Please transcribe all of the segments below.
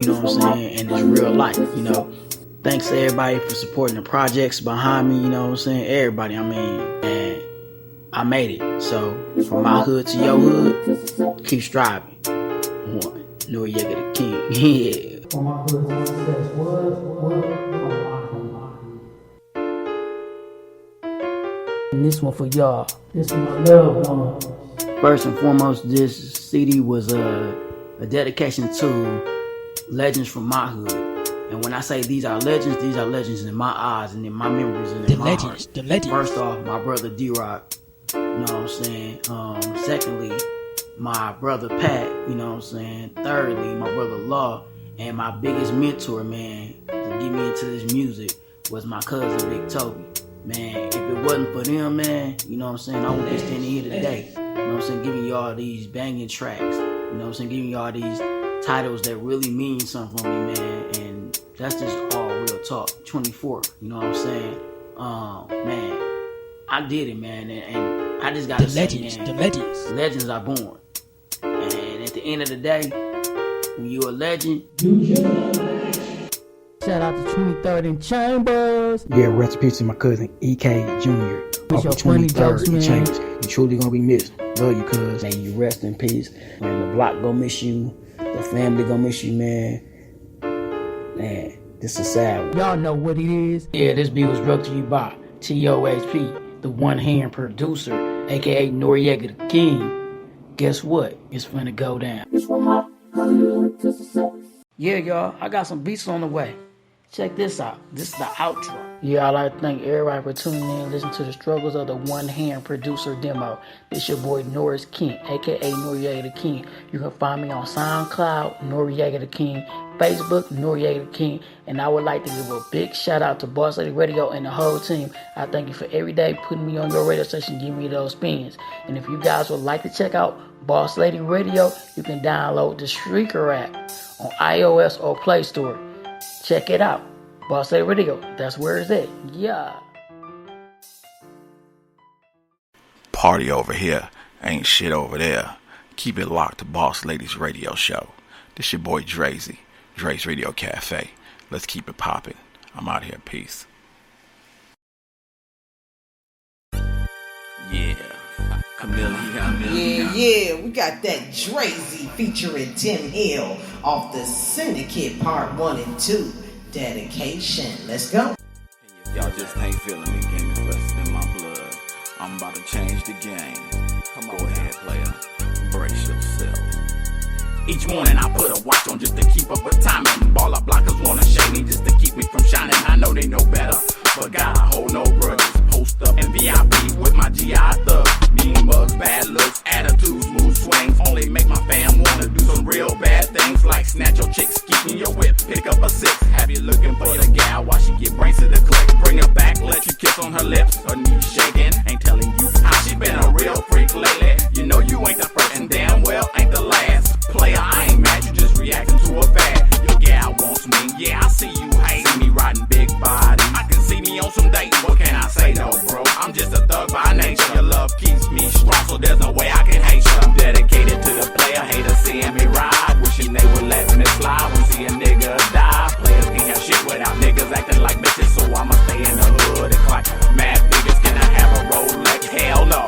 You know what I'm saying? And it's real life, you know. Thanks to everybody for supporting the projects behind me, you know what I'm saying? Everybody, I mean, and I made it. So, from my hood to your hood, keep striving. One, Noriega the King. Yeah. From my hood to success, what? And this one for y'all. This for my loved ones. First and foremost, this CD was a dedication to legends from my hood. And when I say these are legends in my eyes and in my memories and in my heart. The legends. First off, my brother D-Rock, you know what I'm saying? Secondly, my brother Pat, you know what I'm saying? Thirdly, my brother Law. And my biggest mentor, man, to get me into this music was my cousin Big Toby. Man, if it wasn't for them, man, you know what I'm saying, I wouldn't be standing here today. You know what I'm saying, giving y'all these banging tracks. You know what I'm saying, giving y'all these titles that really mean something for me, man. And that's just all real talk. 24, you know what I'm saying? Man, I did it, man. And I just gotta say, man, the legends. Legends are born. And at the end of the day, when you're a legend, Shout out to 23rd and Chambers. yeah, recipe to my cousin EK Jr. With your funny jokes, man. Chambers. You truly gonna be missed. Love you, cuz. May you rest in peace. And the block gonna miss you. The family gonna miss you, man. Man, this is sad. Y'all know what it is. Yeah, this beat was brought to you by TOHP, the one-hand producer, aka Noriega the King. Guess what? It's finna go down. Yeah, y'all, I got some beats on the way. Check this out. This is the outro. Yeah, I'd like to thank everybody for tuning in and listening to the struggles of the one-hand producer demo. This your boy Norris King, aka Noriega the King. You can find me on SoundCloud, Noriega the King, Facebook, Noriega the King. And I would like to give a big shout out to Boss Lady Radio and the whole team. I thank you for every day putting me on your radio station, giving me those spins. And if you guys would like to check out Boss Lady Radio, you can download the Spreaker app on iOS or Play Store. Check it out. Boss Lady Radio, that's where it's at. Yeah. Party over here, ain't shit over there. Keep it locked to Boss Ladies Radio Show. This your boy Drazy, Dre's Radio Cafe. Let's keep it popping. I'm out here. Peace. Yeah. Yeah, we got that Drazy featuring Tim Hill off the Syndicate Part 1 and 2. Dedication. Let's go. If y'all just ain't feeling me, game invested in my blood. I'm about to change the game. Come on, go ahead, player. Brace yourself. Each morning I put a watch on just to keep up with timing. Baller blockers wanna shade me just to keep me from shining. I know they know better, but God, I hold no grudges. Post up in VIP with my GI thug. Mean mugs, bad looks, attitudes, mood swings. Only make my fam wanna do some real bad things, like snatch your chick, skeet in your whip, pick up a 6. Have you looking for your gal while she get brains to the click? Bring her back, let you kiss on her lips, her knees shaking. Ain't telling you how she been a real freak lately. You know you ain't the first and damn well ain't the last. Player, I ain't mad, you just reacting to a fad. Your gal wants me, yeah, I see you hate. See me riding big body, I can see me on some dates. What can I say, no, bro? I'm just a thug by nature. Your love keeps me strong, so there's no way I can hate you. I'm dedicated to the player, hater seeing me ride. Wishing they would let me slide when see a nigga die. Players can't have shit without niggas acting like bitches, so I'ma stay in the hood and clock mad figures. Can I have a Rolex? Hell no.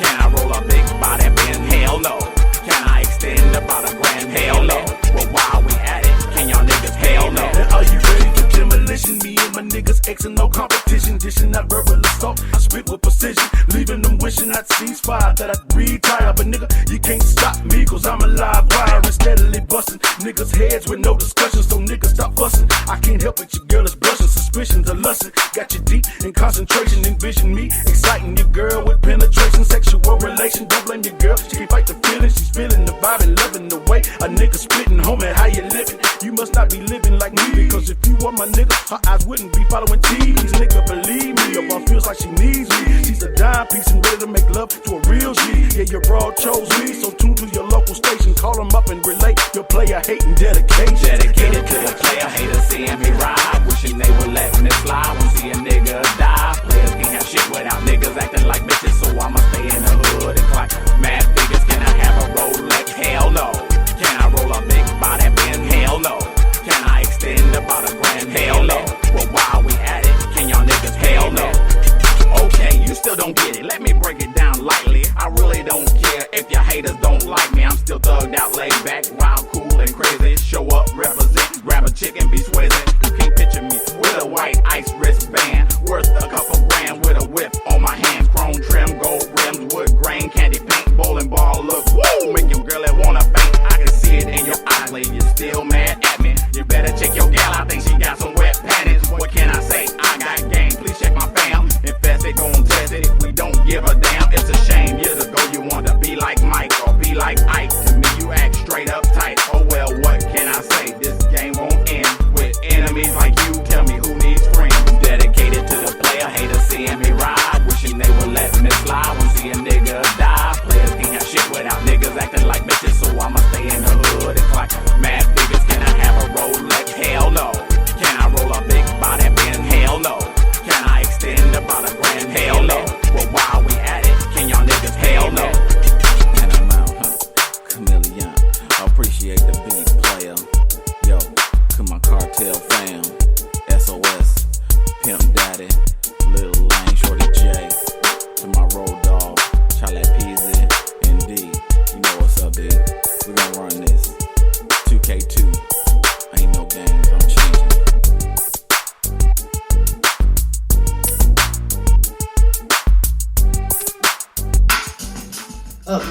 Can I roll a big body bin? Hell no. Can I extend about a grand? Hell no. Well, while we at it, can y'all niggas? Hell no. Now are you ready for demolition? Me and my niggas Xing no competition, dishing out verbal assault. I spit with precision, leaving them wishing I'd ceasefire, that I'd retire. But nigga, you can't stop me, cause I'm a live wire and steadily busting niggas' heads with no discussion. So niggas stop fussing. I can't help it, your girl is blushing. Suspicions are lusting. Got you deep in concentration, envision me exciting your girl with penetration, sexual relation. Don't blame your girl, she can't fight the feeling. She's feeling the vibe and loving the way a nigga spitting. Homie, how you living? You must not be living like me, because if you were my nigga, her eyes wouldn't be following T's. Nigga, believe me, your boss feels like she needs me. She's a dime piece and ready to make love to a real G. Yeah, your broad chose me, so tune to your local station. Call them up and relate your player hating dedication. Dedicated to the player, hater seeing me ride. Wishing they would let me slide when see a nigga die. Players can't have shit without niggas acting like bitches, so I'ma stay in the hood and clock mad figures. Can I have a Rolex? Hell no. Can I roll a big body bin? Hell no.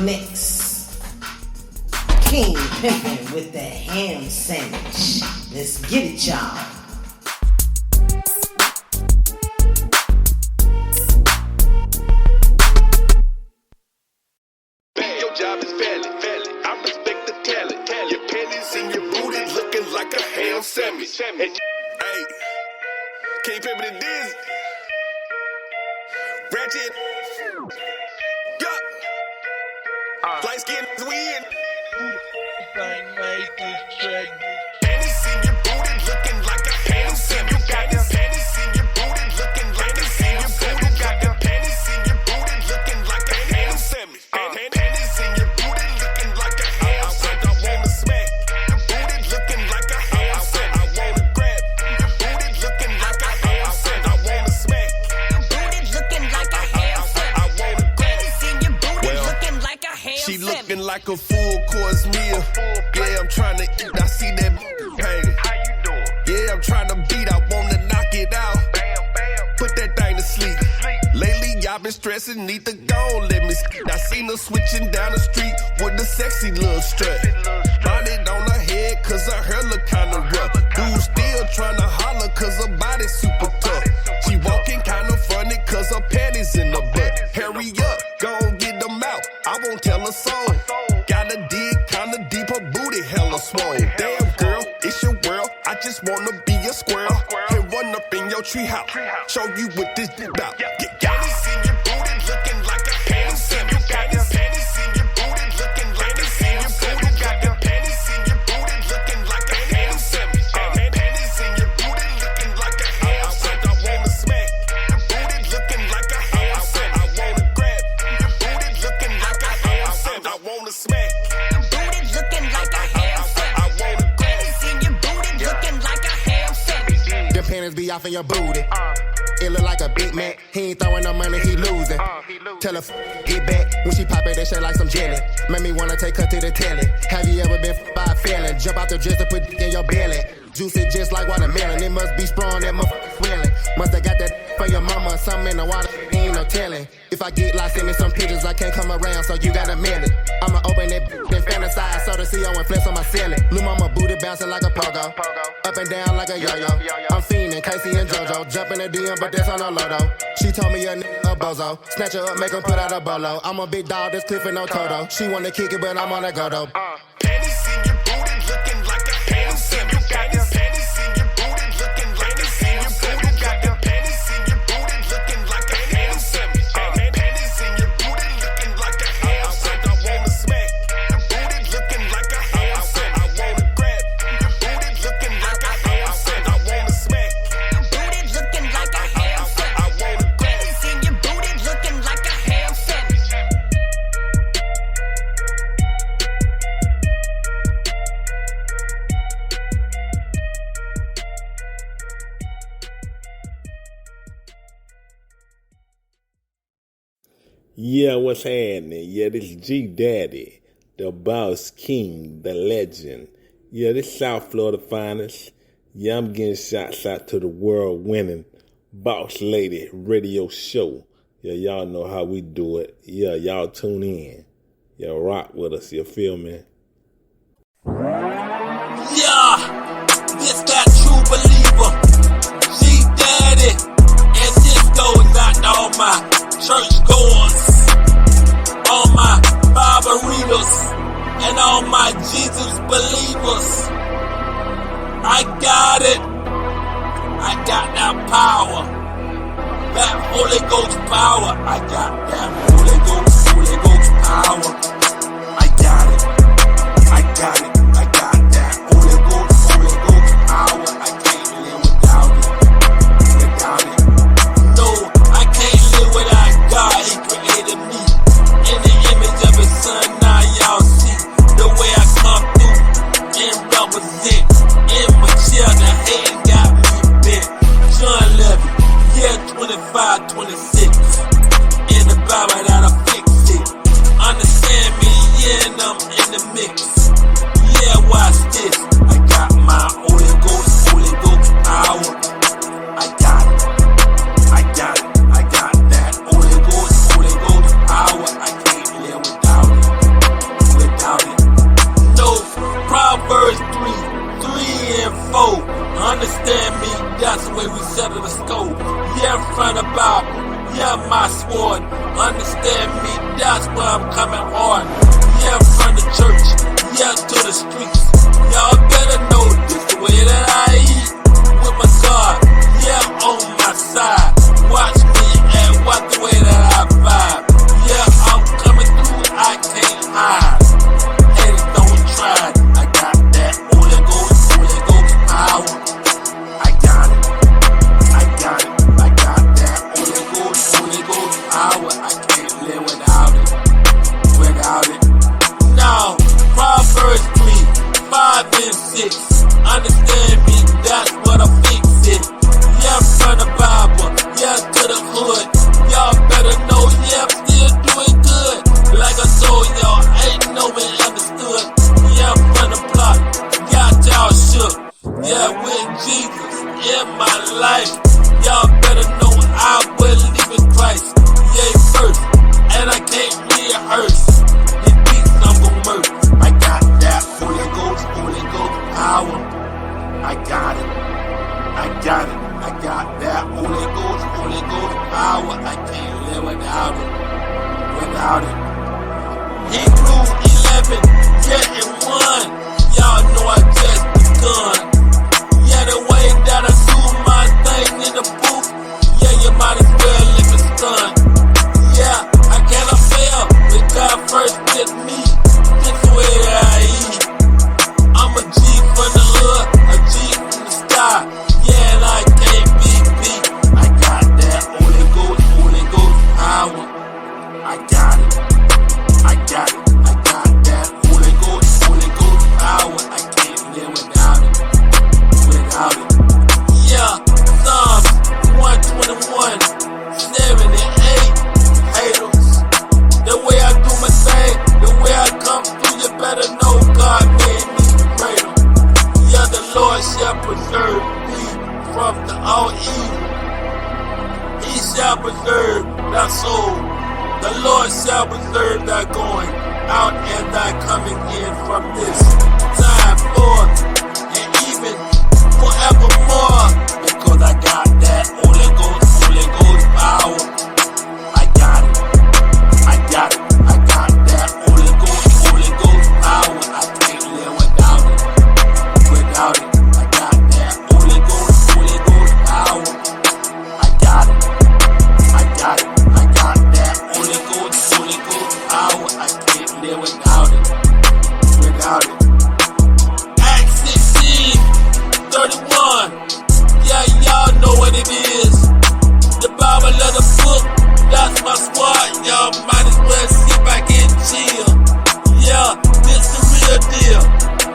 next, King Pimpin' with the ham sandwich. Let's get it, y'all. Your job is valid. I respect the talent. Your panties and your booty looking like a ham sandwich. And, hey, King Pimpin' and Dizzy. Ratchet. Yup. Light skin win. Panties in your booty looking like a ham sandwich. You got them panties in your booty looking like a ham sandwich. Got them panties in your booty looking like a ham sandwich. Panties in your booty looking like a ham sandwich. I wanna smack. Your booty looking like a ham sandwich. I wanna grab. Your booty looking like a ham sandwich. I wanna smack. Your booty looking like a ham sandwich. I wanna grab. Panties in your booty looking like a ham She sandwich. looking like a full course meal. Yeah, I'm trying to eat. I see that hanging. Yeah, I'm trying to beat. I wanna knock it out. Put that thing to sleep. Lately, y'all been stressing. Need to go. Let me. I seen her switching down the street with the sexy little strut. Bonnet on her head, cause her hair look kinda rough. Dude still trying to holler, cause her body super tough. She walking kinda funny, cause her panties in her butt. Hurry up, gon' get them out. I won't tell her so. Gotta dig kinda deep, her booty hella swole. Damn girl, it's your world. I just wanna be a squirrel and run up in your treehouse. Show you what this about. Get panties in your booty looking like a ham sandwich. You got them panties in your booty looking like a ham sandwich. Got them panties in your booty looking like a ham sandwich. Panties in your booty looking like a ham sandwich. I wanna smack. Your booty looking like a ham sandwich. I wanna grab. Your booty looking like a ham sandwich. I wanna smack. Your booty looking like a ham sandwich. I wanna grab. Panties in your booty looking like a ham sandwich. Them panties be off in your booty. It look like a Big Mac. He ain't throwing no money, he losing. Tell her get back when she pop it, that shit like some jelly. Make me wanna take her to the telly. Have you ever been by a feeling? Jump out the dress and put in your belly. Juice it just like watermelon. It must be sprung, that motherfucker willing. Musta got that for your mama. Something in the water, ain't no telling. If I get lost, send me some pictures. I can't come around, so you got a minute. I'ma open that and fantasize, so the CO and flex on my ceiling. Lil' mama booty bouncing like a pogo. Up and down like a yo-yo. I'm fiending, Casey and JoJo. Jumping the DM, but that's on the low though. She told me a bozo. Snatch her up, make her put out a bolo. I'm a big dog, this Cliff and no Toto. She wanna kick it, but I'm on a go though. Panties in your booty looking like a ham sandwich. You got them panties in your booty looking like a ham sandwich. Got them panties in your booty looking like a ham sandwich. Panties in your booty looking like a ham sandwich. I wanna smack. Your booty looking like a ham sandwich. I wanna grab. Your booty looking like a ham sandwich. I wanna smack. Your booty looking like a ham sandwich. I wanna grab. Panties in your booty looking like a ham sandwich. Yeah, what's happening? Yeah, this G Daddy, the boss king, the legend. Yeah, this South Florida finest. Yeah, I'm getting shots out to the world winning Boss Lady radio show. Yeah, y'all know how we do it. Yeah, y'all tune in. Yeah, rock with us, you feel me? Yeah, this that true believer. G Daddy and Cisco got all my church goers, all my Bible readers, and all my Jesus believers. I got it. I got that power. That Holy Ghost power. I got that Holy Ghost power. I got it. I got it. I got that Holy Ghost power. I can't live without it. Without it. No, I can't live without God. He created me in the image of His Son. Now y'all see the way I come through and represent. Immature, the hand got me bent. John 11, yeah, 25, 26. In the Bible that'll fix it. Understand foe. Understand me, that's the way we settle the scope. Yeah, front of Bible, yeah, my sword. Understand me, that's where I'm coming hard. Yeah, from the church, yeah, to the streets. Y'all better know this the way that I eat. With my God, yeah, on my side. Watch me and watch the way that I vibe. Yeah, I'm coming through, I can't hide. Haters don't try, I got that Holy Ghost power. I got it, I got it, I got that Holy Ghost power. I can't live without it, without it. Now, Proverbs 3, 5 and 6. Understand me, that's what I fix it. Yeah, from the Bible, yeah, to the hood. Y'all better know, yeah, I'm still doing good. Like I told y'all, ain't no one understood. Yeah, from the block, got y'all shook. Yeah, with Jesus in my life. Y'all better know I believe in Christ. Yeah, first, and I can't rehearse. These beats I'm gon' murder. I got that Holy Ghost power. I got it, I got it, I got that Holy Ghost power. I can't live without it, without it. Hebrews 11, yeah, and 1. Y'all know I just begun. Yeah, the way that I do my thing in the booth, yeah, you might as well live a stunt. Yeah, I cannot fail with God first with me. This the way that I eat. I'm a G from the hood, a G from the sky. Yeah, and I can't be beat. I got that Holy Ghost power. I got it, I got it, I got that Holy Ghost power. I can't live without it, without it. Yeah, Psalms 121, 7 and 8. Haters, the way I do my thing, the way I come through, you better know God made me greater. Yeah, the Lord shall preserve me from the all evil. He shall preserve thy soul. The Lord shall preserve thy going out and thy coming in from this time forth and even forevermore. Because I got that Holy Ghost power. I got it, I got it, I got that Holy Ghost power. I can't live without it, without it. I got that Holy Ghost power. I got it, I got it, I got that Holy Ghost power. I can't live without it, without it. Acts 16:31. Yeah, y'all know what it is. The Bible of the book, that's my squad. Y'all might as well sit back and chill. Yeah, this the real deal.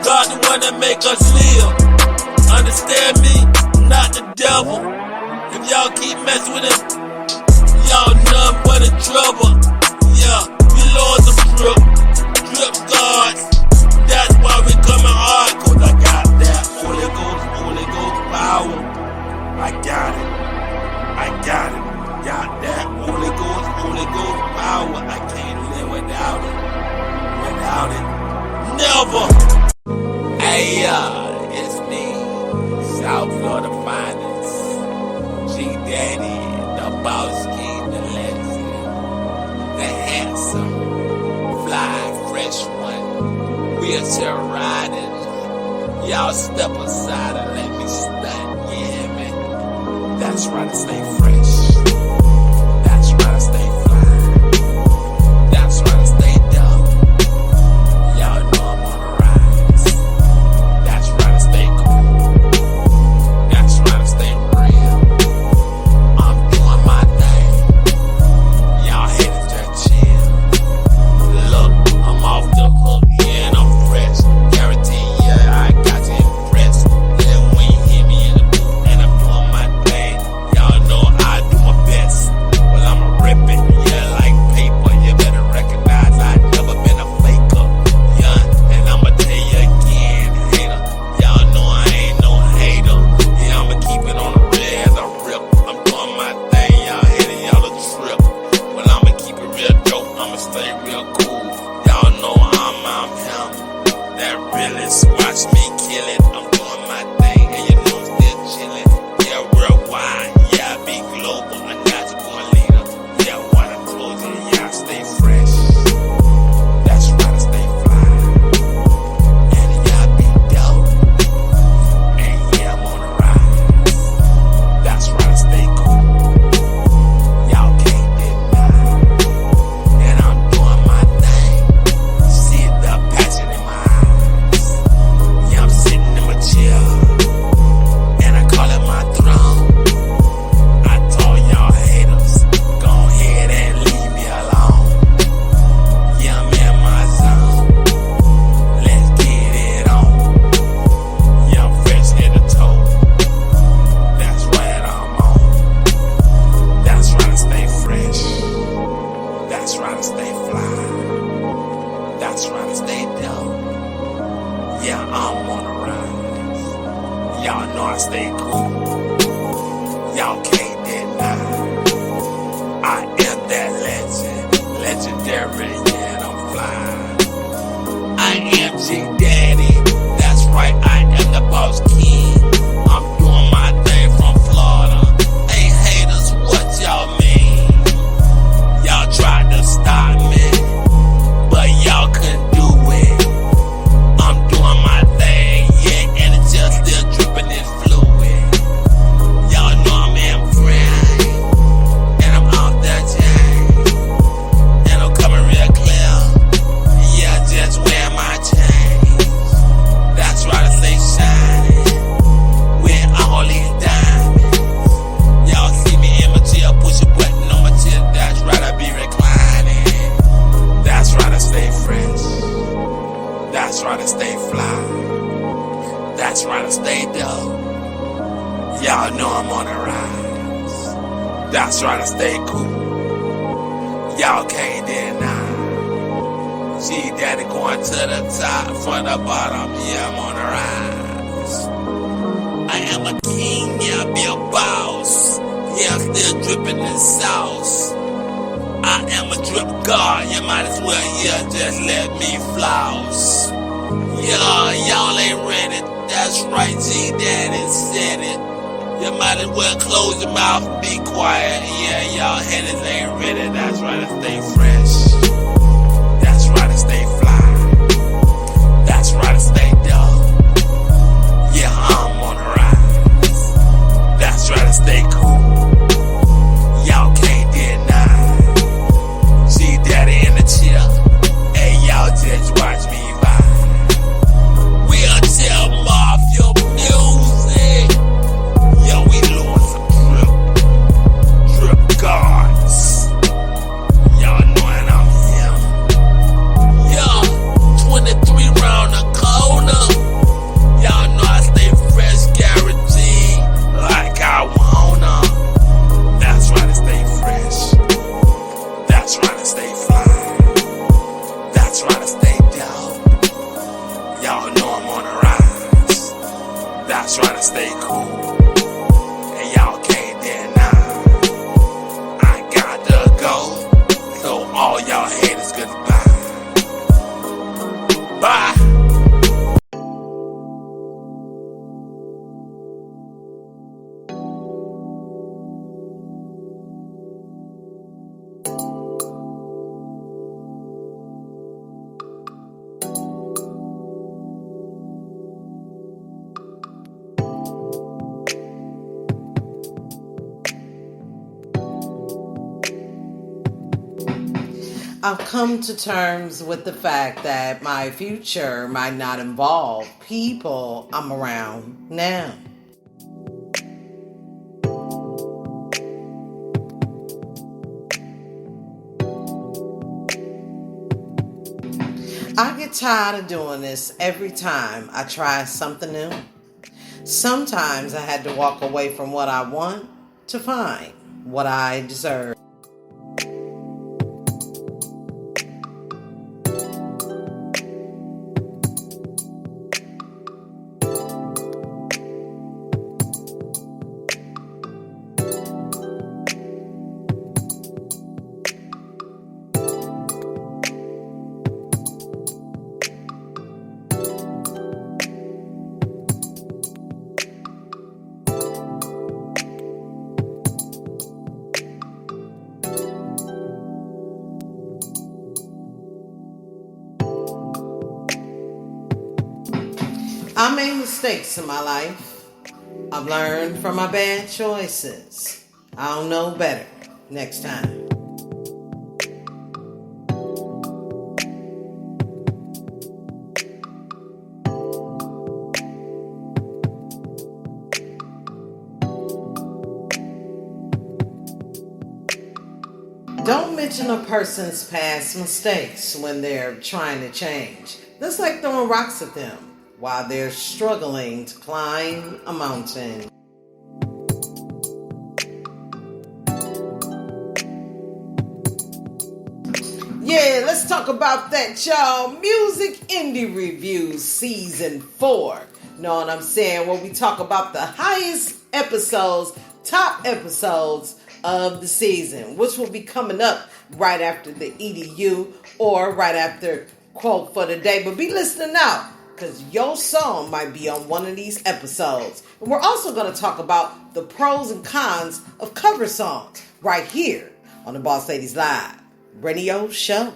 God the one that make us live. Understand me? Not the devil. If y'all keep messing with him, y'all none but in trouble. Yeah, we lords of drip guards. That's why we coming hard, cause I got that Holy Ghost power. I got it, I got it, got that Holy Ghost power. I can't live without it, without it, never. Hey, it's me, South Florida Finest, G Daddy, the Boss King, the legend, the handsome, fly, fresh one, wheelchair riding. Y'all step aside and let me stunt, yeah, man. That's right, I stay fresh. That's right, I stay fly. That's right, I stay dumb. Y'all know I'm on the rise. That's right, I stay cool. That's right, I stay real. I'm doing my thing. Y'all haters just chill. Look, I'm off the hook, yeah, and I'm fresh. Guarantee, yeah, I got you impressed. Yeah, when you hear me in the booth and I'm doing my thing, y'all know Y'all know I stay cool. Y'all can't deny. I am that legend, legendary, and I'm flying. I am G Daddy, that's right, I am the boss king. I'm doing my thing from Florida. Hey haters, what y'all mean? Y'all tried to stop me, but y'all couldn't do it. I'm doing my thing, yeah, and it's just still dripping in fluid. Y'all know I'm in prime, and I'm off that chain, and I'm coming real clear. Yeah, just wear my chains. That's right, I stay shining with all these diamonds. Y'all see me in my chair, push a button on my chair. That's right, I be reclining. That's right, I stay fresh. That's right, I stay fly. That's right, I stay dope. Y'all know I'm on the rise. That's right, I stay cool. Y'all can't deny. G Daddy going to the top, from the bottom, yeah, I'm on the rise. I am a king, yeah, I be a boss. Yeah, I'm still dripping in sauce. I am a drip god, you might as well, yeah, just let me flouse. Yeah, y'all ain't ready, that's right, G Daddy said it. You might as well close your mouth and be quiet. Yeah, y'all haters ain't ready, that's right, I stay fresh. That's right, I stay fly. That's right, I stay dope. Yeah, I'm on the rise. That's right, I stay cool. Y'all can't deny. G Daddy in the chair. Hey, y'all just watch me vibe. We'll tell Mafia music. Yo, we doing some drip gods. Y'all knowing I'm here. Yo, 23 round the corner. Y'all know I stay fresh, guaranteed, like I wanna. That's right, I stay fresh. That's right, I stay fly. That's right, I stay dope. Y'all know I'm on the rise. That's right, I stay cool. And y'all can't deny. I gotta go. So all y'all haters goodbye. Bye. I've come to terms with the fact that my future might not involve people I'm around now. I get tired of doing this every time I try something new. Sometimes I had to walk away from what I want to find what I deserve. I made mistakes in my life. I've learned from my bad choices. I'll know better next time. Don't mention a person's past mistakes when they're trying to change. That's like throwing rocks at them while they're struggling to climb a mountain. Yeah, let's talk about that, y'all. Music Indie Reviews Season 4. Know what I'm saying? Where we talk about the highest episodes, top episodes of the season, which will be coming up right after the EDU or right after quote for the day. But be listening out, because your song might be on one of these episodes. And we're also going to talk about the pros and cons of cover songs right here on the Boss Ladies Live radio show.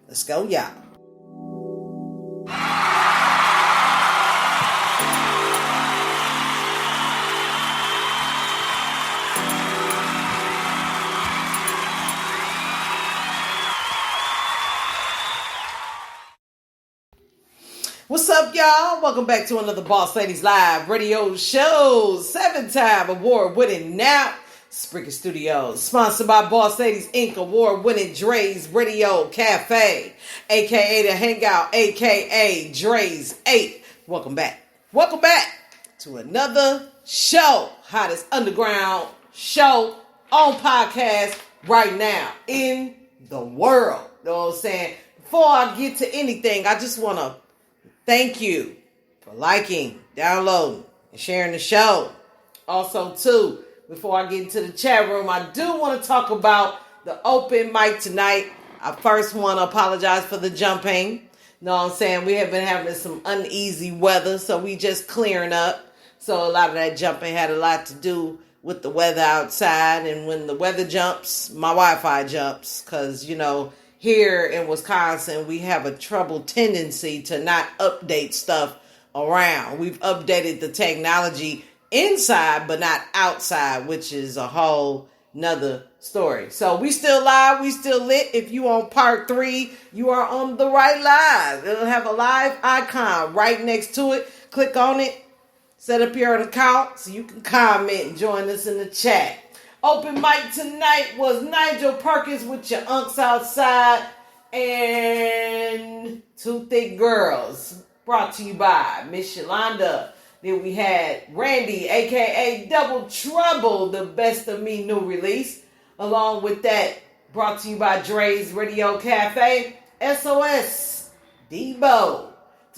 Let's go, y'all. What's up, y'all? Welcome back to another Boss Ladies Live radio show. 7-time award-winning now Spreaker Studios, sponsored by Boss Ladies Inc. award-winning Dre's Radio Cafe, aka The Hangout, aka Dre's 8. Welcome back. Welcome back to another show, hottest underground show on podcast right now in the world. You know what I'm saying? Before I get to anything, I just want to thank you for liking, downloading, and sharing the show. Also, too, before I get into the chat room, I do want to talk about the open mic tonight. I first want to apologize for the jumping. Know what I'm saying? We have been having some uneasy weather, so we just clearing up. So a lot of that jumping had a lot to do with the weather outside. And when the weather jumps, my Wi-Fi jumps. Because, you know, here in Wisconsin, we have a troubled tendency to not update stuff around. We've updated the technology inside, but not outside, which is a whole nother story. So we still live, we still lit. If you on part 3, you are on the right live. It'll have a live icon right next to it. Click on it, set up your account so you can comment and join us in the chat. Open mic tonight was Nigel Perkins with Your Unks Outside and Two Thick Girls, brought to you by Miss Yolanda. Then we had Randy, a.k.a. Double Trouble, the Best of Me new release. Along with that, brought to you by Dre's Radio Cafe, SOS, Debo,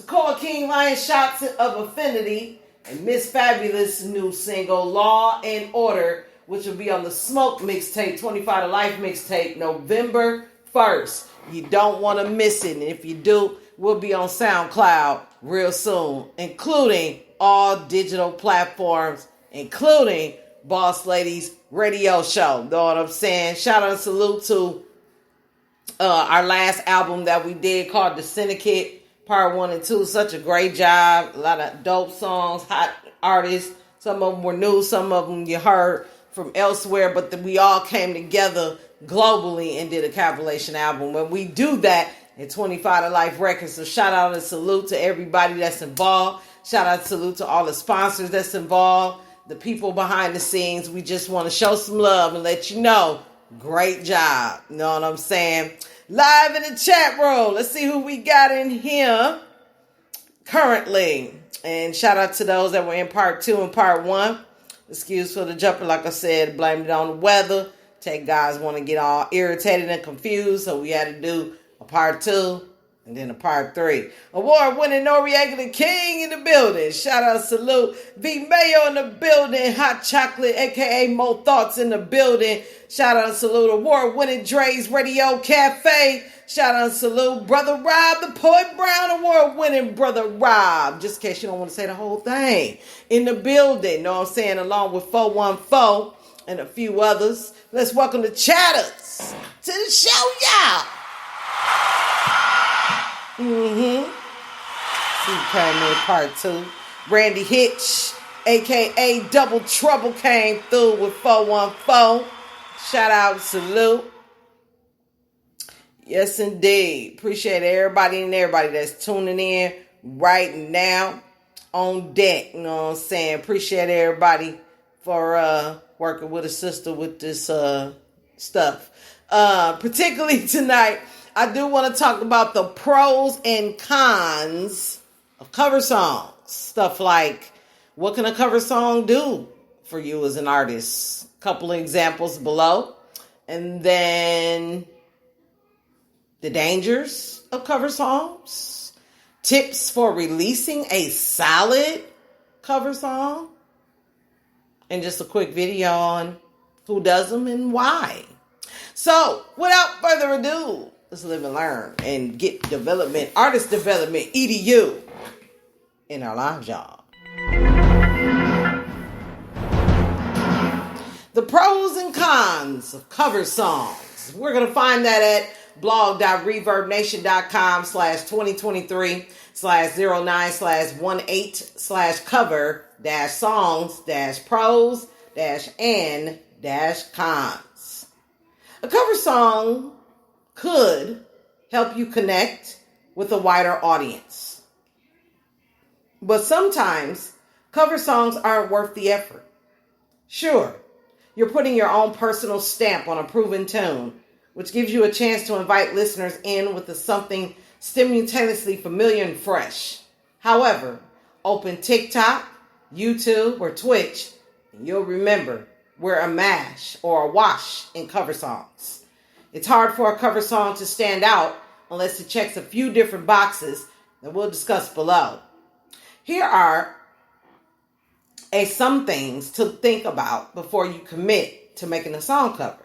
Takoa King, Lion Shots of Affinity, and Miss Fabulous' new single, Law and Order, which will be on the Smoke mixtape, 25 to Life mixtape, November 1st. You don't want to miss it. And if you do, we'll be on SoundCloud real soon, including all digital platforms, including Boss Ladies Radio Show. Know what I'm saying? Shout out and salute to our last album that we did called The Syndicate, Part 1 and 2. Such a great job. A lot of dope songs, hot artists. Some of them were new, some of them you heard from elsewhere, but we all came together globally and did a compilation album. When we do that at 25 to Life Records, so shout out and salute to everybody that's involved. Shout out and salute to all the sponsors that's involved, the people behind the scenes. We just want to show some love and let you know, great job. You know what I'm saying? Live in the chat room. Let's see who we got in here currently. And shout out to those that were in part 2 and part 1. Excuse for the jumping, like I said, blamed it on the weather. Tech guys want to get all irritated and confused, so we had to do a part 2 and then a part 3. Award-winning Noriega the King in the building. Shout out, salute. V Mayo in the building. Hot Chocolate, a.k.a. Mo Thoughts in the building. Shout out, salute. Award-winning Dre's Radio Cafe. Shout out and salute Brother Rob, the Poet Brown award-winning Brother Rob. Just in case you don't want to say the whole thing. In the building, know what I'm saying? Along with 414 and a few others. Let's welcome the chatters to the show, y'all. See, came in part 2. Randy Hitch, a.k.a. Double Trouble, came through with 414. Shout out, salute. Yes, indeed. Appreciate everybody and everybody that's tuning in right now on deck. You know what I'm saying? Appreciate everybody for working with a sister with this stuff. Particularly tonight, I do want to talk about the pros and cons of cover songs. Stuff like, what can a cover song do for you as an artist? A couple of examples below. And then the dangers of cover songs, tips for releasing a solid cover song? And just a quick video on who does them and why. So, without further ado, let's live and learn and get development, artist development, EDU, in our lives, y'all. The pros and cons of cover songs. We're going to find that at blog.reverbnation.com/09/18/cover-songs-pros-and-cons. A cover song could help you connect with a wider audience. But sometimes cover songs aren't worth the effort. Sure, you're putting your own personal stamp on a proven tune, which gives you a chance to invite listeners in with something simultaneously familiar and fresh. However, open TikTok, YouTube, or Twitch, and you'll remember we're a mash or a wash in cover songs. It's hard for a cover song to stand out unless it checks a few different boxes that we'll discuss below. Here are some things to think about before you commit to making a song cover.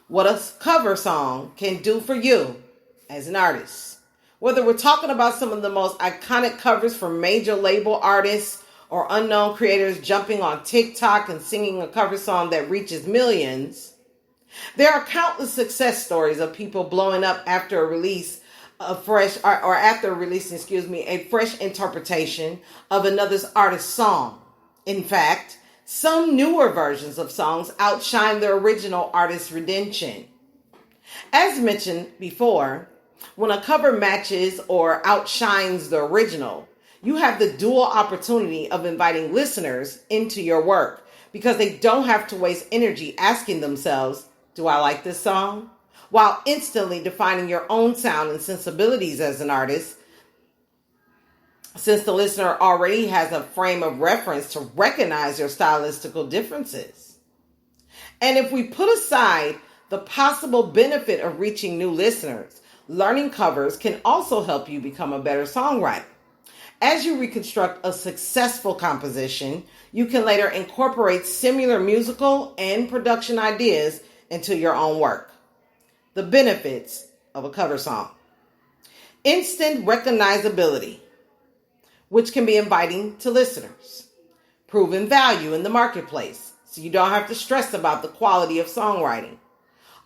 What a cover song can do for you as an artist. Whether we're talking about some of the most iconic covers from major label artists or unknown creators jumping on TikTok and singing a cover song that reaches millions, there are countless success stories of people blowing up after a release a fresh interpretation of another artist's song. In fact, some newer versions of songs outshine the original artist's redemption. As mentioned before, when a cover matches or outshines the original, you have the dual opportunity of inviting listeners into your work because they don't have to waste energy asking themselves, do I like this song? While instantly defining your own sound and sensibilities as an artist, since the listener already has a frame of reference to recognize your stylistical differences. And if we put aside the possible benefit of reaching new listeners, learning covers can also help you become a better songwriter. As you reconstruct a successful composition, you can later incorporate similar musical and production ideas into your own work. The benefits of a cover song. Instant recognizability, which can be inviting to listeners. Proven value in the marketplace, so you don't have to stress about the quality of songwriting.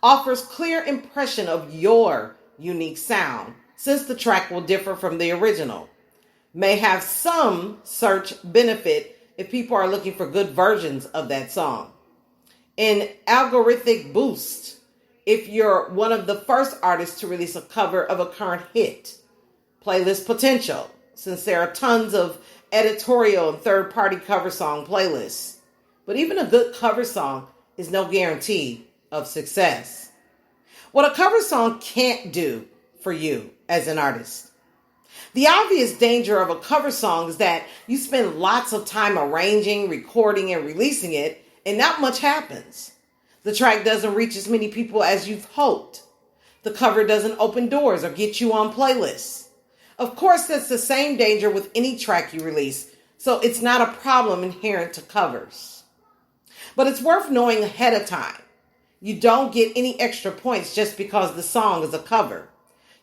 Offers clear impression of your unique sound, since the track will differ from the original. May have some search benefit if people are looking for good versions of that song. An algorithmic boost if you're one of the first artists to release a cover of a current hit. Playlist potential, since there are tons of editorial and third-party cover song playlists. But even a good cover song is no guarantee of success. What a cover song can't do for you as an artist. The obvious danger of a cover song is that you spend lots of time arranging, recording, and releasing it, and not much happens. The track doesn't reach as many people as you've hoped. The cover doesn't open doors or get you on playlists. Of course, that's the same danger with any track you release, so it's not a problem inherent to covers. But it's worth knowing ahead of time. You don't get any extra points just because the song is a cover.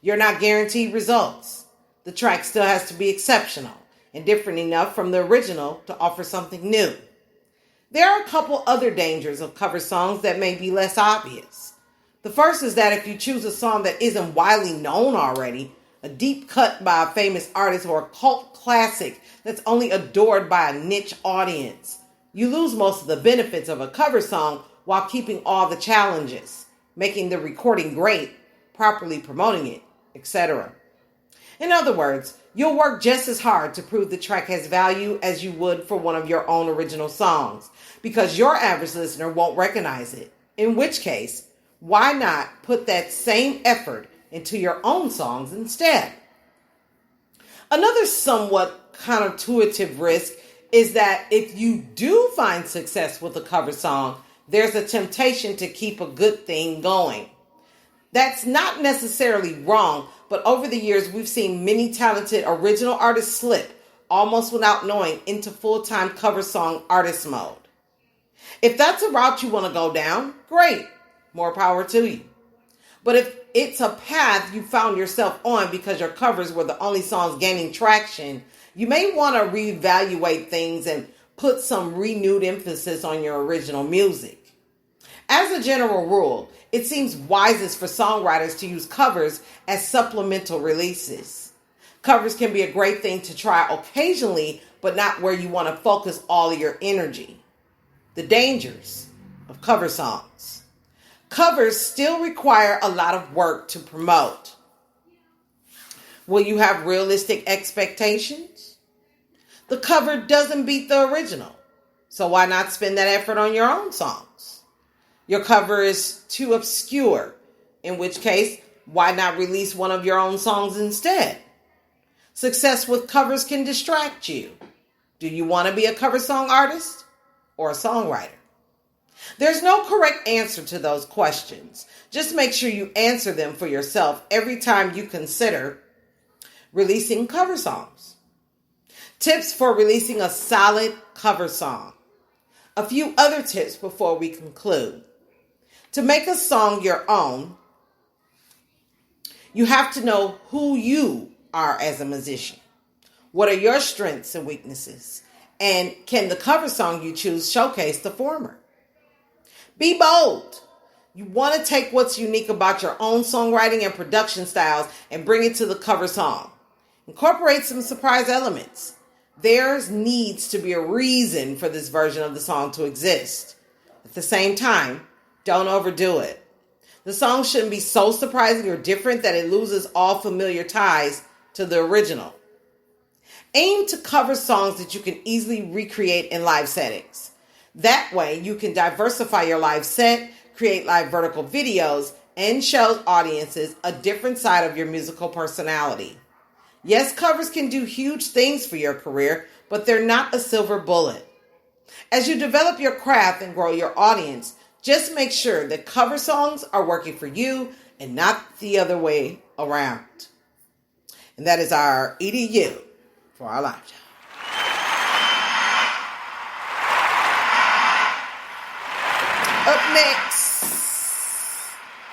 You're not guaranteed results. The track still has to be exceptional and different enough from the original to offer something new. There are a couple other dangers of cover songs that may be less obvious. The first is that if you choose a song that isn't widely known already, a deep cut by a famous artist or a cult classic that's only adored by a niche audience, you lose most of the benefits of a cover song while keeping all the challenges, making the recording great, properly promoting it, etc. In other words, you'll work just as hard to prove the track has value as you would for one of your own original songs, because your average listener won't recognize it. In which case, why not put that same effort into your own songs instead? Another somewhat counterintuitive risk is that if you do find success with a cover song, there's a temptation to keep a good thing going. That's not necessarily wrong, but over the years we've seen many talented original artists slip almost without knowing, into full-time cover song artist mode. If that's a route you want to go down, great. More power to you. But if it's a path you found yourself on because your covers were the only songs gaining traction, you may want to reevaluate things and put some renewed emphasis on your original music. As a general rule, it seems wisest for songwriters to use covers as supplemental releases. Covers can be a great thing to try occasionally, but not where you want to focus all of your energy. The dangers of cover songs. Covers still require a lot of work to promote. Will you have realistic expectations? The cover doesn't beat the original, so why not spend that effort on your own songs? Your cover is too obscure, in which case, why not release one of your own songs instead? Success with covers can distract you. Do you want to be a cover song artist or a songwriter? There's no correct answer to those questions. Just make sure you answer them for yourself every time you consider releasing cover songs. Tips for releasing a solid cover song. A few other tips before we conclude. To make a song your own, you have to know who you are as a musician. What are your strengths and weaknesses? And can the cover song you choose showcase the former? Be bold. You want to take what's unique about your own songwriting and production styles and bring it to the cover song. Incorporate some surprise elements. There needs to be a reason for this version of the song to exist. At the same time, don't overdo it. The song shouldn't be so surprising or different that it loses all familiar ties to the original. Aim to cover songs that you can easily recreate in live settings. That way, you can diversify your live set, create live vertical videos, and show audiences a different side of your musical personality. Yes, covers can do huge things for your career, but they're not a silver bullet. As you develop your craft and grow your audience, just make sure that cover songs are working for you and not the other way around. And that is our EDU for our lifetime. Up next,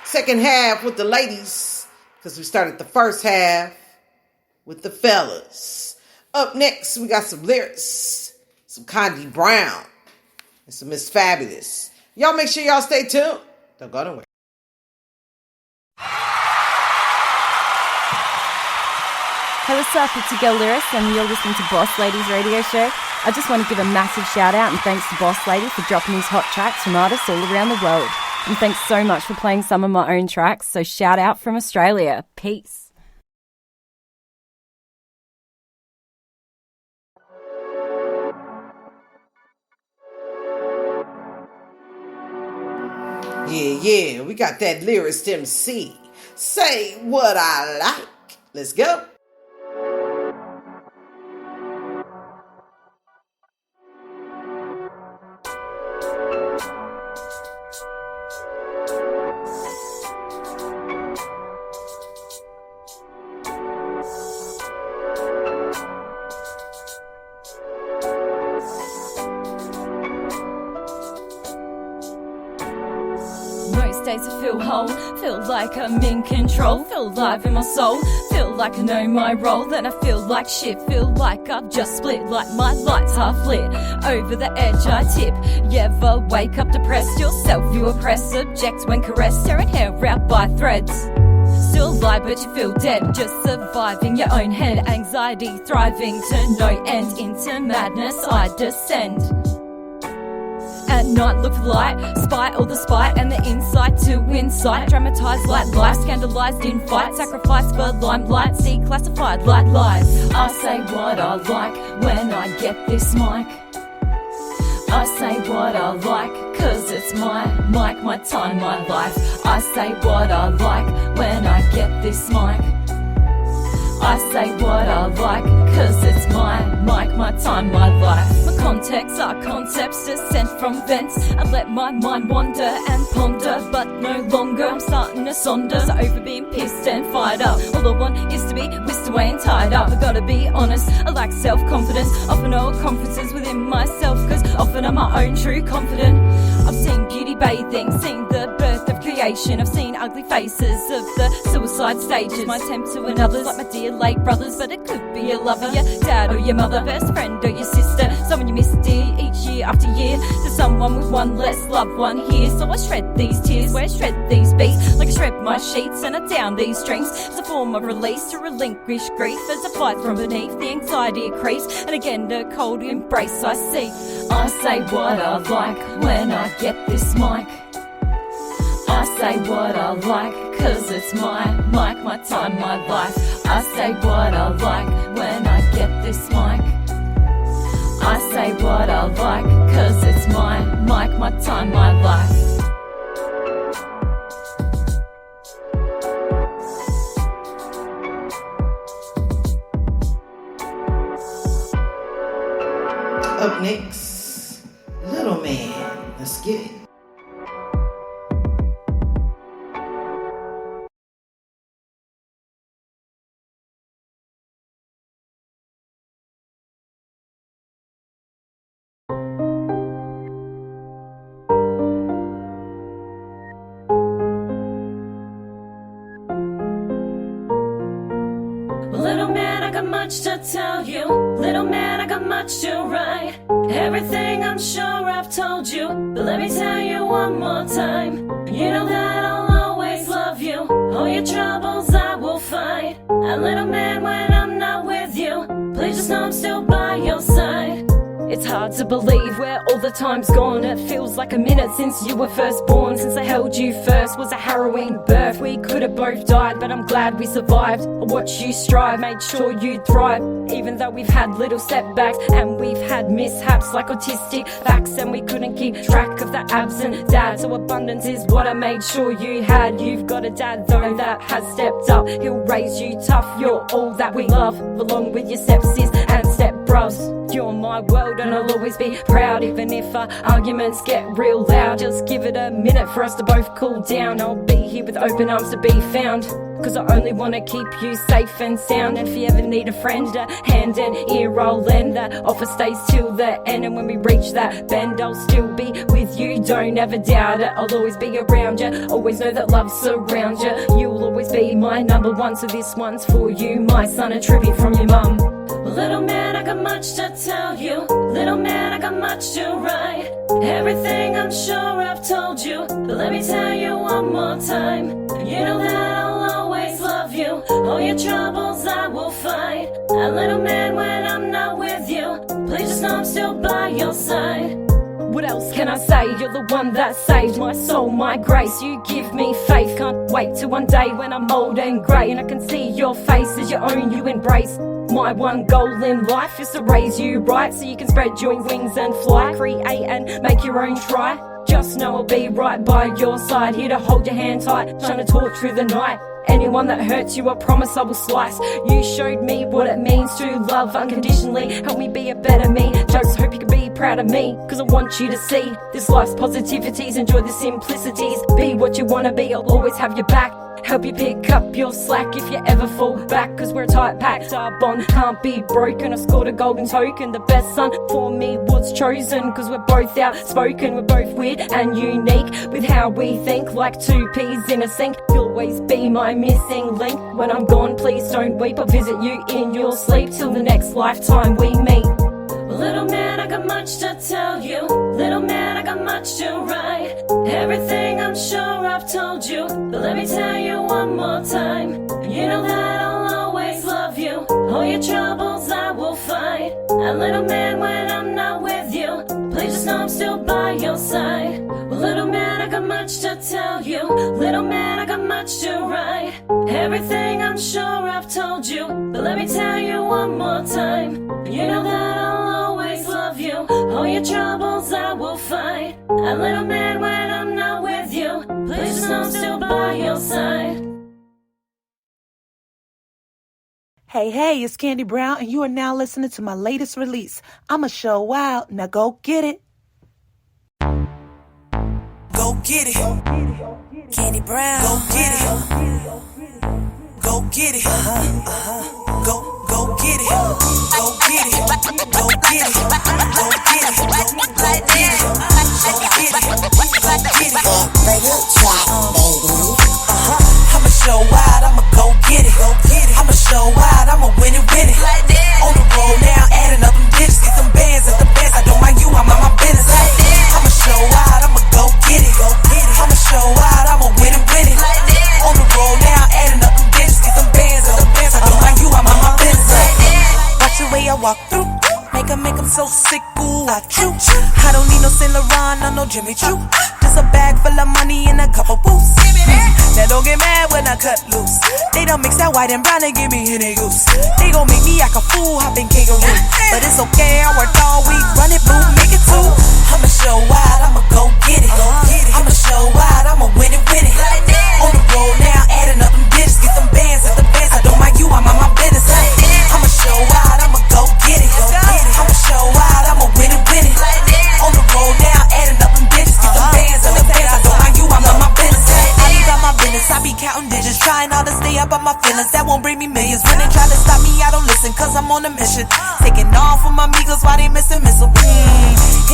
second half with the ladies, because we started the first half with the fellas. Up next, we got some lyrics, some Condi Brown, and some Miss Fabulous. Y'all make sure y'all stay tuned. Don't go nowhere. Hey, what's up? It's your girl Lyris, and you're listening to Boss Ladies Radio Show. I just want to give a massive shout out and thanks to Boss Lady for dropping these hot tracks from artists all around the world. And thanks so much for playing some of my own tracks. So shout out from Australia. Peace. Yeah, we got that Lyrist MC. Say what I like. Let's go. Days I feel whole, feel like I'm in control, feel alive in my soul, feel like I know my role, then I feel like shit, feel like I've just split, like my light's half lit, over the edge I tip. You ever wake up depressed, yourself you oppress, subject when caressed, tearing hair out by threads. Still alive but you feel dead, just surviving your own head, anxiety thriving to no end, into madness I descend. At night look for light, spite all the spite and the insight to insight, dramatized like life, scandalized in fight, sacrificed for limelight, see classified like lies. I say what I like when I get this mic. I say what I like, cause it's my mic, my time, my life. I say what I like when I get this mic. I say what I like, cause it's my mic, my time, my life. My contexts are concepts descent from vents. I let my mind wander and ponder, but no longer I'm starting to sonder. So over being pissed and fired up, all I want is to be whisked away and tied up. I gotta be honest, I lack self-confidence. Often hold conferences within myself, cause often I'm my own true confident. I've seen beauty bathing, seen the birth of creation. I've seen ugly faces of the suicide stages. My attempt to win others, like my dear late brothers, but it could be your lover, your dad or your mother, best friend or your sister, someone you miss dear each year after year. To someone with one less loved one here. So I shred these tears, where I shred these beats, like I shred my sheets and I down these strings as a form of release to relinquish grief, as I fight from beneath the anxiety increase, and again the cold embrace I seek. I say what I like when I get this mic. I say what I like, cause it's my mic, my time, my life. I say what I like when I get this mic. I say what I like, cause it's my mic, my time, my life. Up next, Little Man. Let's get it. Little man, I got much to tell you. Little man, I got much to write. Everything I'm sure I've told you, but let me tell you one more time. You know that I'll always love you. All your troubles I will fight. And little man, when I'm not with you, please just know I'm still by your side. It's hard to believe where all the time's gone. It feels like a minute since you were first born. Since I held you first was a harrowing birth. We could have both died, but I'm glad we survived. I watched you strive, made sure you'd thrive. Even though we've had little setbacks and we've had mishaps like autistic facts, and we couldn't keep track of the absent dad. So abundance is what I made sure you had. You've got a dad though that has stepped up. He'll raise you tough, you're all that we love, along with your stepsis and stepbros. You're my world and I'll always be proud. Even if our arguments get real loud, just give it a minute for us to both cool down. I'll be here with open arms to be found, cause I only want to keep you safe and sound. And if you ever need a friend, a hand and ear I'll lend. That offer stays till the end, and when we reach that bend I'll still be with you, don't ever doubt it. I'll always be around you, always know that love surrounds you. You'll always be my number one, so this one's for you, my son, a tribute from your mum. Little man, I got much to tell you. Little man, I got much to write. Everything I'm sure I've told you, but let me tell you one more time. You know that I'll always love you. All your troubles I will fight. And little man, when I'm not with you, please just know I'm still by your side. What else can I say? You're the one that saved my soul, my grace. You give me faith. Can't wait till one day when I'm old and grey, and I can see your face as your own you embrace. My one goal in life is to raise you right, so you can spread your wings and fly. Create and make your own try. Just know I'll be right by your side, here to hold your hand tight, shine a torch through the night. Anyone that hurts you, I promise I will slice. You showed me what it means to love unconditionally. Help me be a better me. Just hope you can be proud of me, cause I want you to see this life's positivities. Enjoy the simplicities. Be what you wanna be, I'll always have your back. Help you pick up your slack if you ever fall back, cause we're a tight packed. Our bond can't be broken. I scored a golden token. The best son for me was chosen, cause we're both outspoken. We're both weird and unique with how we think, like two peas in a sink. You'll always be my missing link. When I'm gone, please don't weep. I'll visit you in your sleep till the next lifetime we meet. Little man, I got much to tell you. Little man, I got much to write. Everything I'm sure I've told you, but let me tell you one more time. You know that I'll always love you. All your troubles I will fight. And little man, when I'm not with you, please just know I'm still by your side. Little man, I got much to tell you. Little man, I got much to write. Everything I'm sure I've told you, but let me tell you one more time. You know that I'll always love you. All your troubles I will fight. And little man, when I'm not with you, please just know I'm still by your side. Hey, it's Candy Brown, and you are now listening to my latest release. I'ma show wild. Now go get it. Go get it. Candy Brown. Go get it. Go get it. Go get it. Go get it. Go get it. Go get it. Like that. Go get it. I'ma show wide. I'ma go get it. I'ma show wide. I'ma win it. Like that. On the road now, adding up them digits, get some bands at the bands. I don't mind you. I'm on my business. Like that. I'ma show wide. I'ma go get it. I'ma show wide. I'ma win it. Like that. On the road now, adding up them digits, get some bands at the bands. I don't mind you. I'm on my business. Like that. Watch the way I walk through. Make 'em so sick, ooh, I chew. I don't need no Saint Laurent, no Jimmy Choo. Just a bag full of money and a couple boosts. Now don't get mad when I cut loose. They don't mix that white and brown and give me any goose. They gon' make me act a fool, hopping kangaroo. But it's okay, I worked all week, run it, boom, make it two. I'ma show wide, I'ma go get it. I'ma show wide, I'ma win it. On the road now, adding up them digits, get some bands at the bands. I don't mind you, I'm on my business. I'ma show wide, I'ma go get it. I'ma show wide, I'ma win it. On the road now, adding up them digits, get some bands at the bands. I don't mind you, I'm on my business. I be about my business, I be counting digits, trying hard to stay up on my feelings. That won't bring me millions. When they try to stop me, I don't listen, cause I'm on a mission. Taking off with my amigos while they missing missile.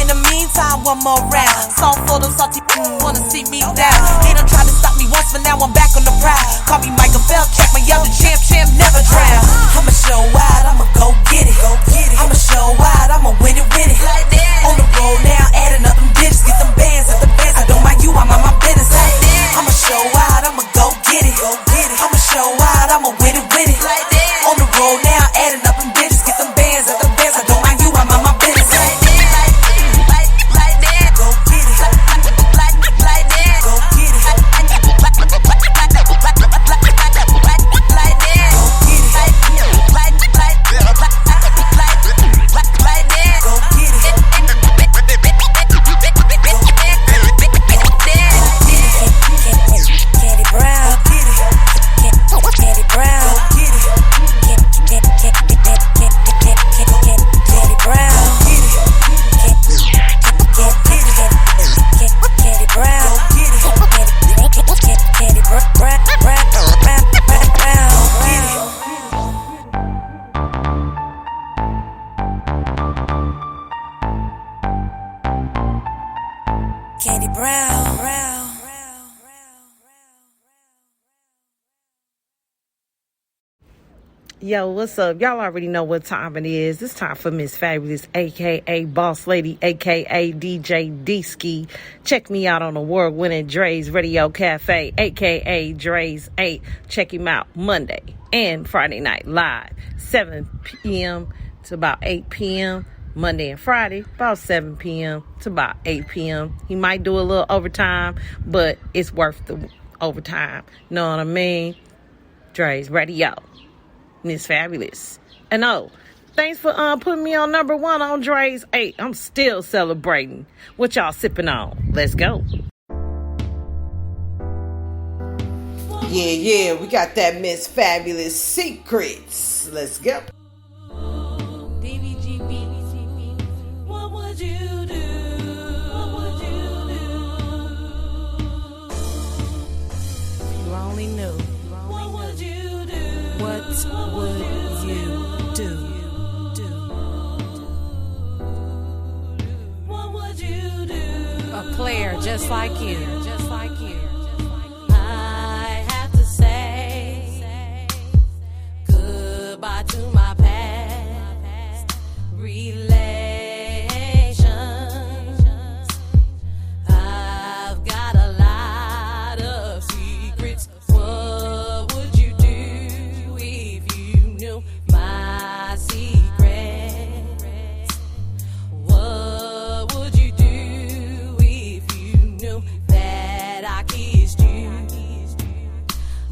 In the meantime, one more round. Song for them salty wanna see me down. They done tried to stop me once, but now I'm back on the prowl. Call me Michael Phelps, check my yellow champ, never drown. I'ma show wide, I'ma go get it. I'ma show wide, I'ma win it. Like that. On the road now, adding up them digits, get some bands at the bands. I don't mind you, I'm on my business. Like that. I'ma show wide, I'ma go get it. I'ma show wide, I'ma win it. Like that. On the road now, adding up them digits, get some bands at the bands. I don't mind you, I'm on my business. Like that. Like that. Go get it. Like that. Go get it. Candy Brown. Yo, what's up? Y'all already know what time it is. It's time for Miss Fabulous, a.k.a. Boss Lady, a.k.a. DJ D-Ski. Check me out on award-winning Dre's Radio Cafe, a.k.a. Dre's 8. Check him out Monday and Friday night live, 7 p.m. to about 8 p.m. Monday and Friday, about 7 p.m. to about 8 p.m. He might do a little overtime, but it's worth the overtime. Know what I mean? Dre's Radio. Miss Fabulous. And thanks for putting me on number 1 on Dre's 8. I'm still celebrating. What y'all sipping on? Let's go. Yeah, we got that Miss Fabulous Secrets. Let's go. What would you do? You only knew. What would you do? What would you do? What would you do? A player just like you. I have to say goodbye to my past relations. I've got a lot of secrets. What would you do if you knew my secrets? What would you do if you knew that I kissed you?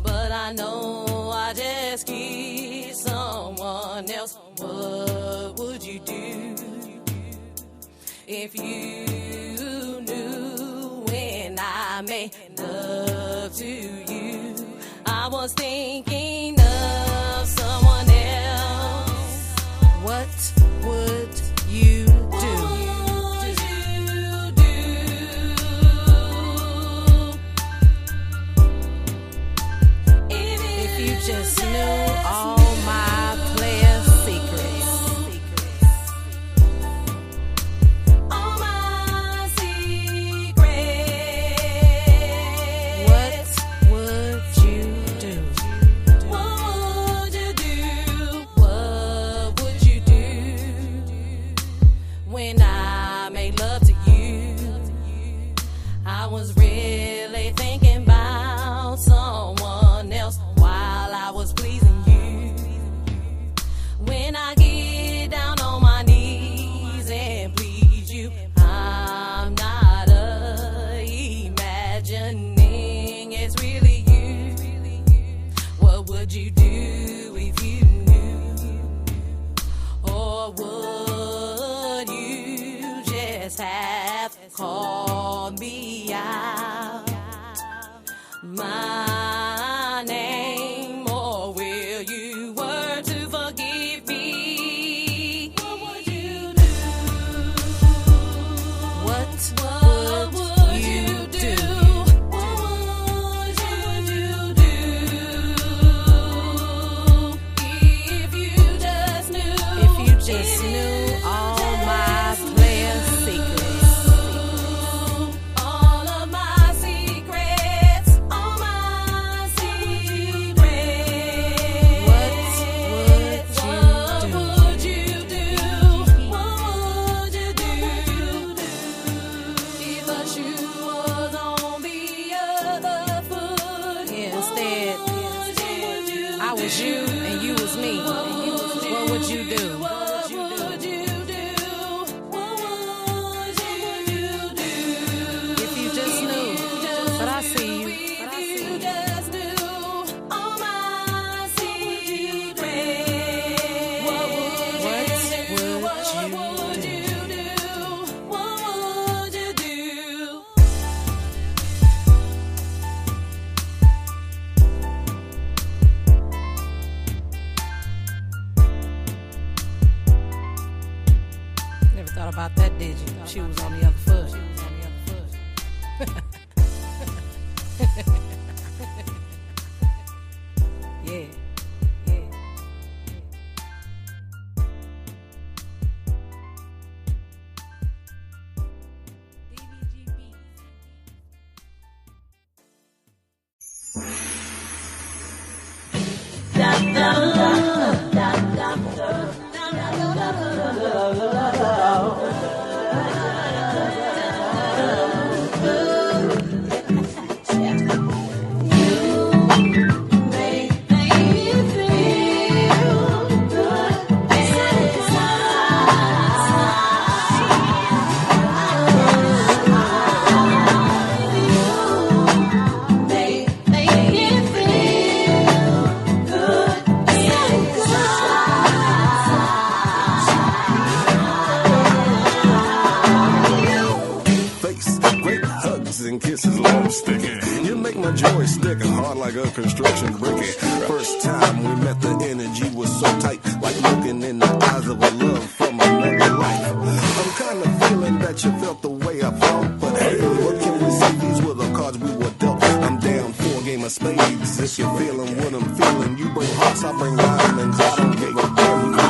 But I know I just kissed someone else. What would you do if you knew when I made love to you? I was thinking of someone else. I was really thinking about someone else while I was pleasing you. When I get down on my knees and please you, I'm not imagining it's really you. What would you do if you knew? Or would you just have called me out my name? Or will you were to forgive me? What would you do? What would you do? What would you do if you just knew? If you just knew all my player secrets, all of my secrets, all my secrets. What would you do? What would you do if a shoe was on the other foot? Yeah, instead, I was you and you was me. What would you do? What would you do? What would you do if you just knew? But I see you. If you just knew all my secrets, what would you do? What would you do? Never thought about that, did you? She was on the other foot. Yeah. Face, great hugs and kisses, long sticky. You make my joy stick hard like a construction bricky. First time we met, the energy was so tight, like looking in the eyes of a love from another life. I'm kind of feeling that you felt the way I felt, but hey, what can we say? These were the cards we were dealt. I'm down for a game of spades. If you're feeling what I'm feeling, you bring hearts, I bring diamonds. I don't give a damn. I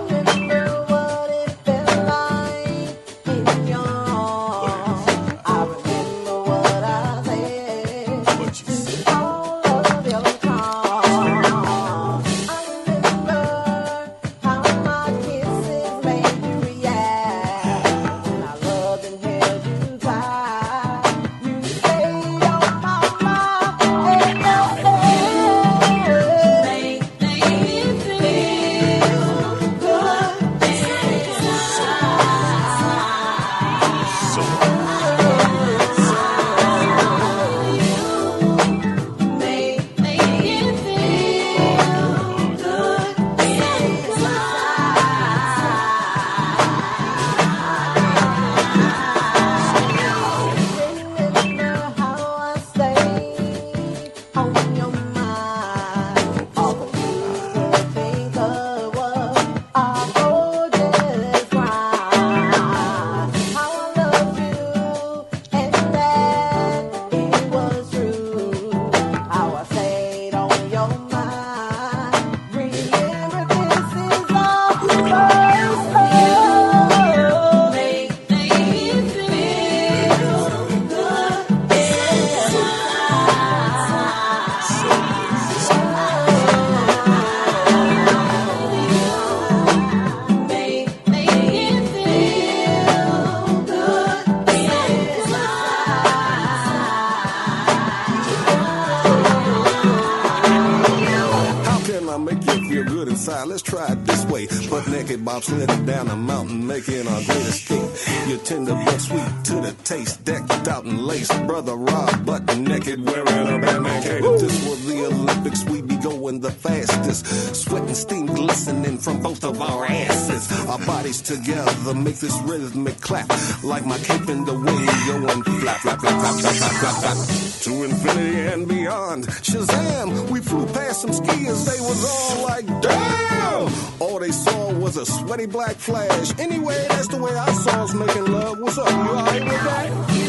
remember what it felt like. outside, let's try it this way. Butt naked, bobsledding down a mountain, making a great escape. You're tender but sweet to the taste, decked out in lace. Brother Rob, butt naked, wearing a Batman cape. If this was the Olympics, we'd be going the fastest. Sweat and steam glistening from both of our asses. Our bodies together make this rhythmic clap, like my cape in the wind going flap, flap, flap, flap, flap, flap, flap, flap. To infinity and beyond. Shazam! We flew past some skiers, they was all like, damn! All they saw was a sweaty black flash. Anyway, that's the way I saw us making love. What's up, you alright with that?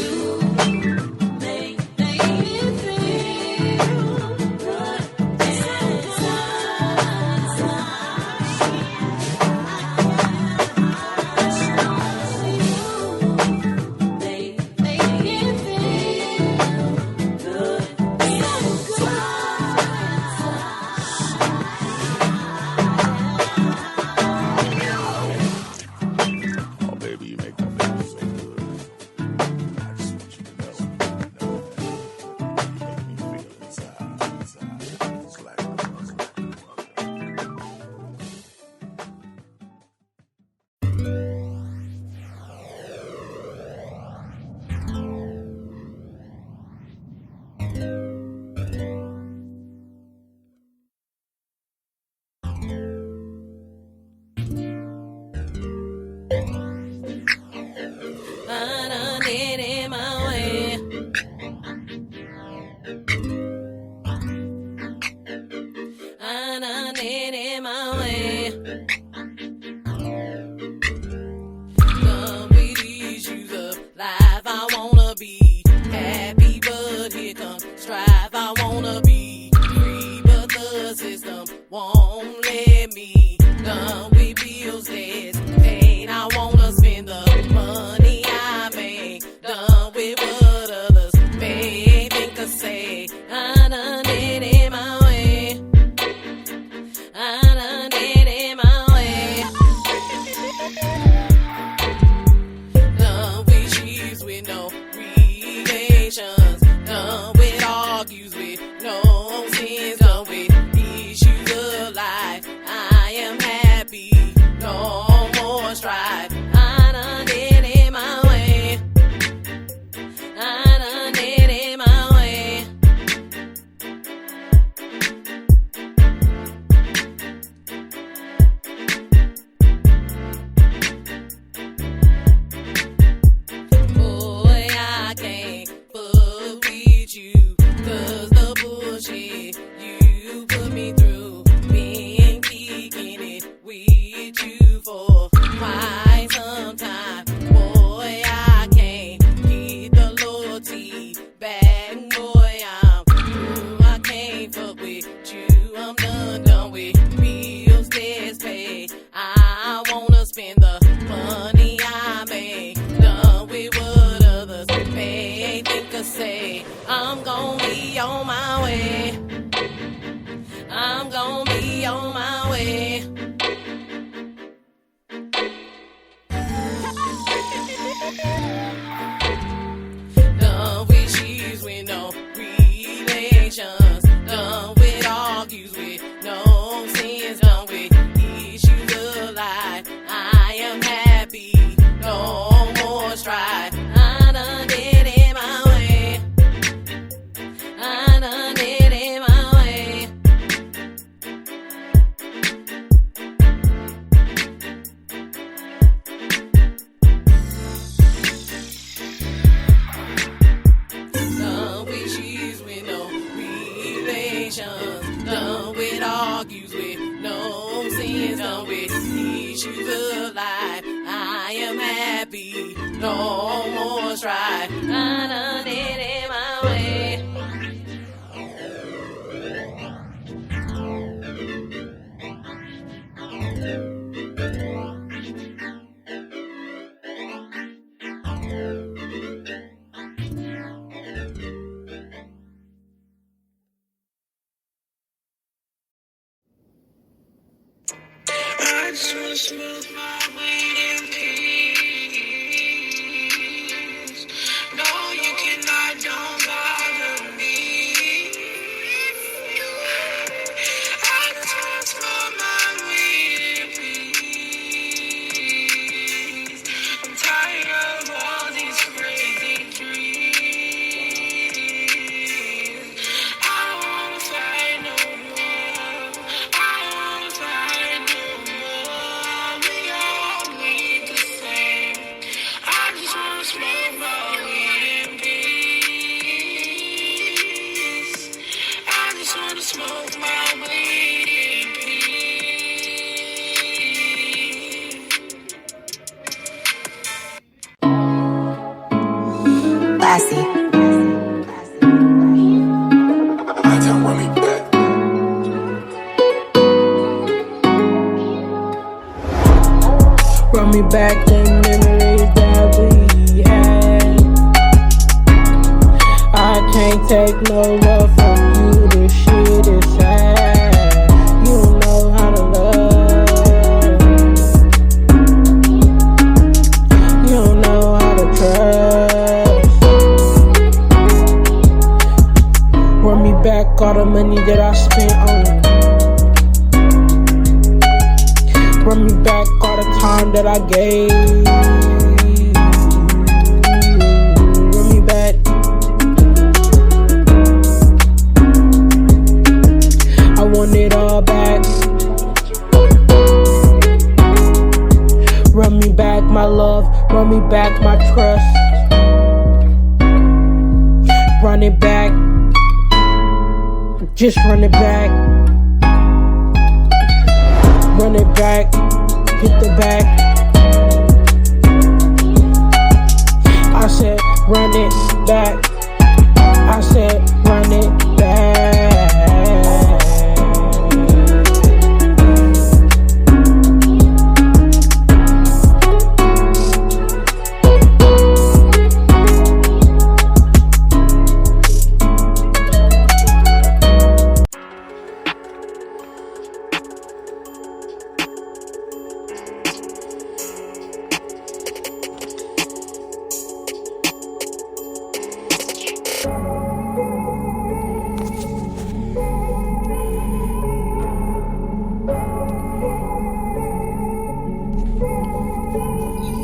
just wanna smoke my weed in peace. No, you cannot, don't bother me. I just wanna smoke my weed. smoke my weed. Classy. I tell Rummy back. Run me back the memories that we had. I can't take no love from you, this shit is sad. You don't know how to love. You don't know how to trust. Run me back all the money that I spent on you. Run me back all the time that I gave. Run me back. I want it all back. Run me back my love. Run me back my trust. Run it back. Just run it back. Run it back, get the back. I said, run it back. I said, run it back.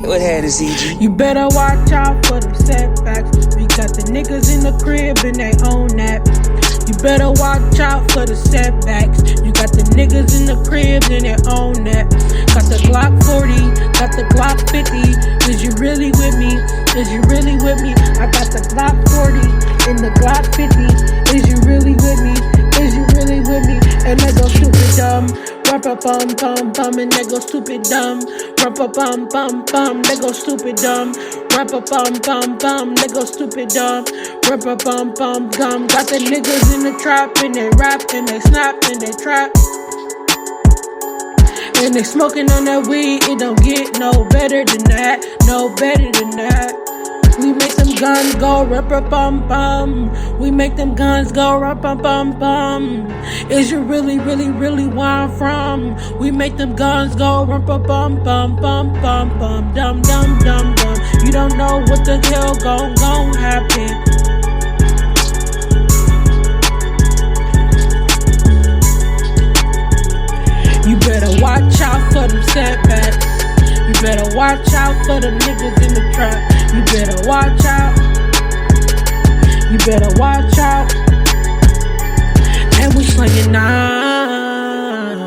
What had is EG? You better watch out for them setbacks. We got the niggas in the crib and they own that. You better watch out for the setbacks. You got the niggas in the crib and they own that. Got the Glock 40, got the Glock 50. Is you really with me? Is you really with me? I got the Glock 40 and the Glock 50. Is you really with me? Is you really with me? And they go stupid dumb. Rap-a-bum-bum-bum and they go stupid dumb. Rap-a-bum-bum-bum, they go stupid dumb. Rap-a-bum-bum-bum, they go stupid dumb. Rap-a-bum-bum-bum. Got the niggas in the trap and they rap and they snap and they trap. And they smoking on that weed, it don't get no better than that. No better than that. We make them guns go rap-a-bum-bum. We make them guns go rap-a-bum-bum. Is you really, really, really where I'm from? We make them guns go rap-a-bum-bum-bum-bum-bum. Dum-dum-dum-dum. You don't know what the hell gon' happen. You better watch out for them setbacks. You better watch out for the niggas in the trap. You better watch out. You better watch out. And we slinging knives.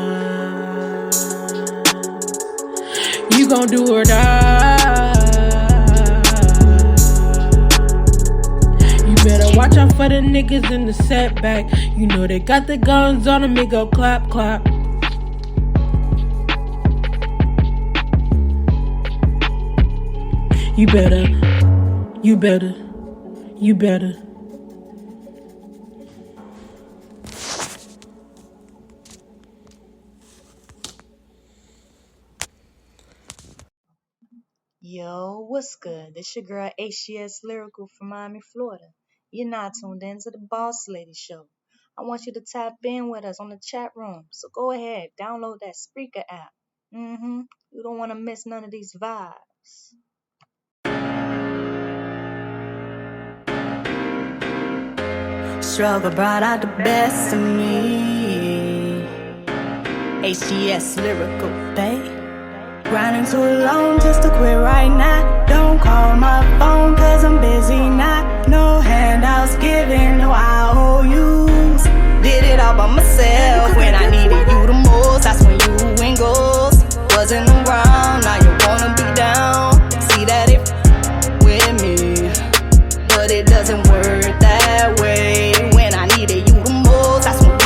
You gon' do or die. You better watch out for the niggas in the setback. You know they got the guns on them, it go clap, clap. You better, you better, you better. Yo, what's good? This your girl HGS Lyrical from Miami, Florida. You're not tuned in to the Boss Lady Show. I want you to tap in with us on the chat room. So go ahead, download that Spreaker app. You don't want to miss none of these vibes. Struggle brought out the best of me. HGS Lyrical, babe. Grinding too long just to quit right now. Don't call my phone cause I'm busy now. No handouts given, no IOUs. Did it all by myself when I needed you the most. That's when you went ghost. Wasn't around, now you wanna be down. See that it with me, but it doesn't work that way. When I needed you the most, that's when you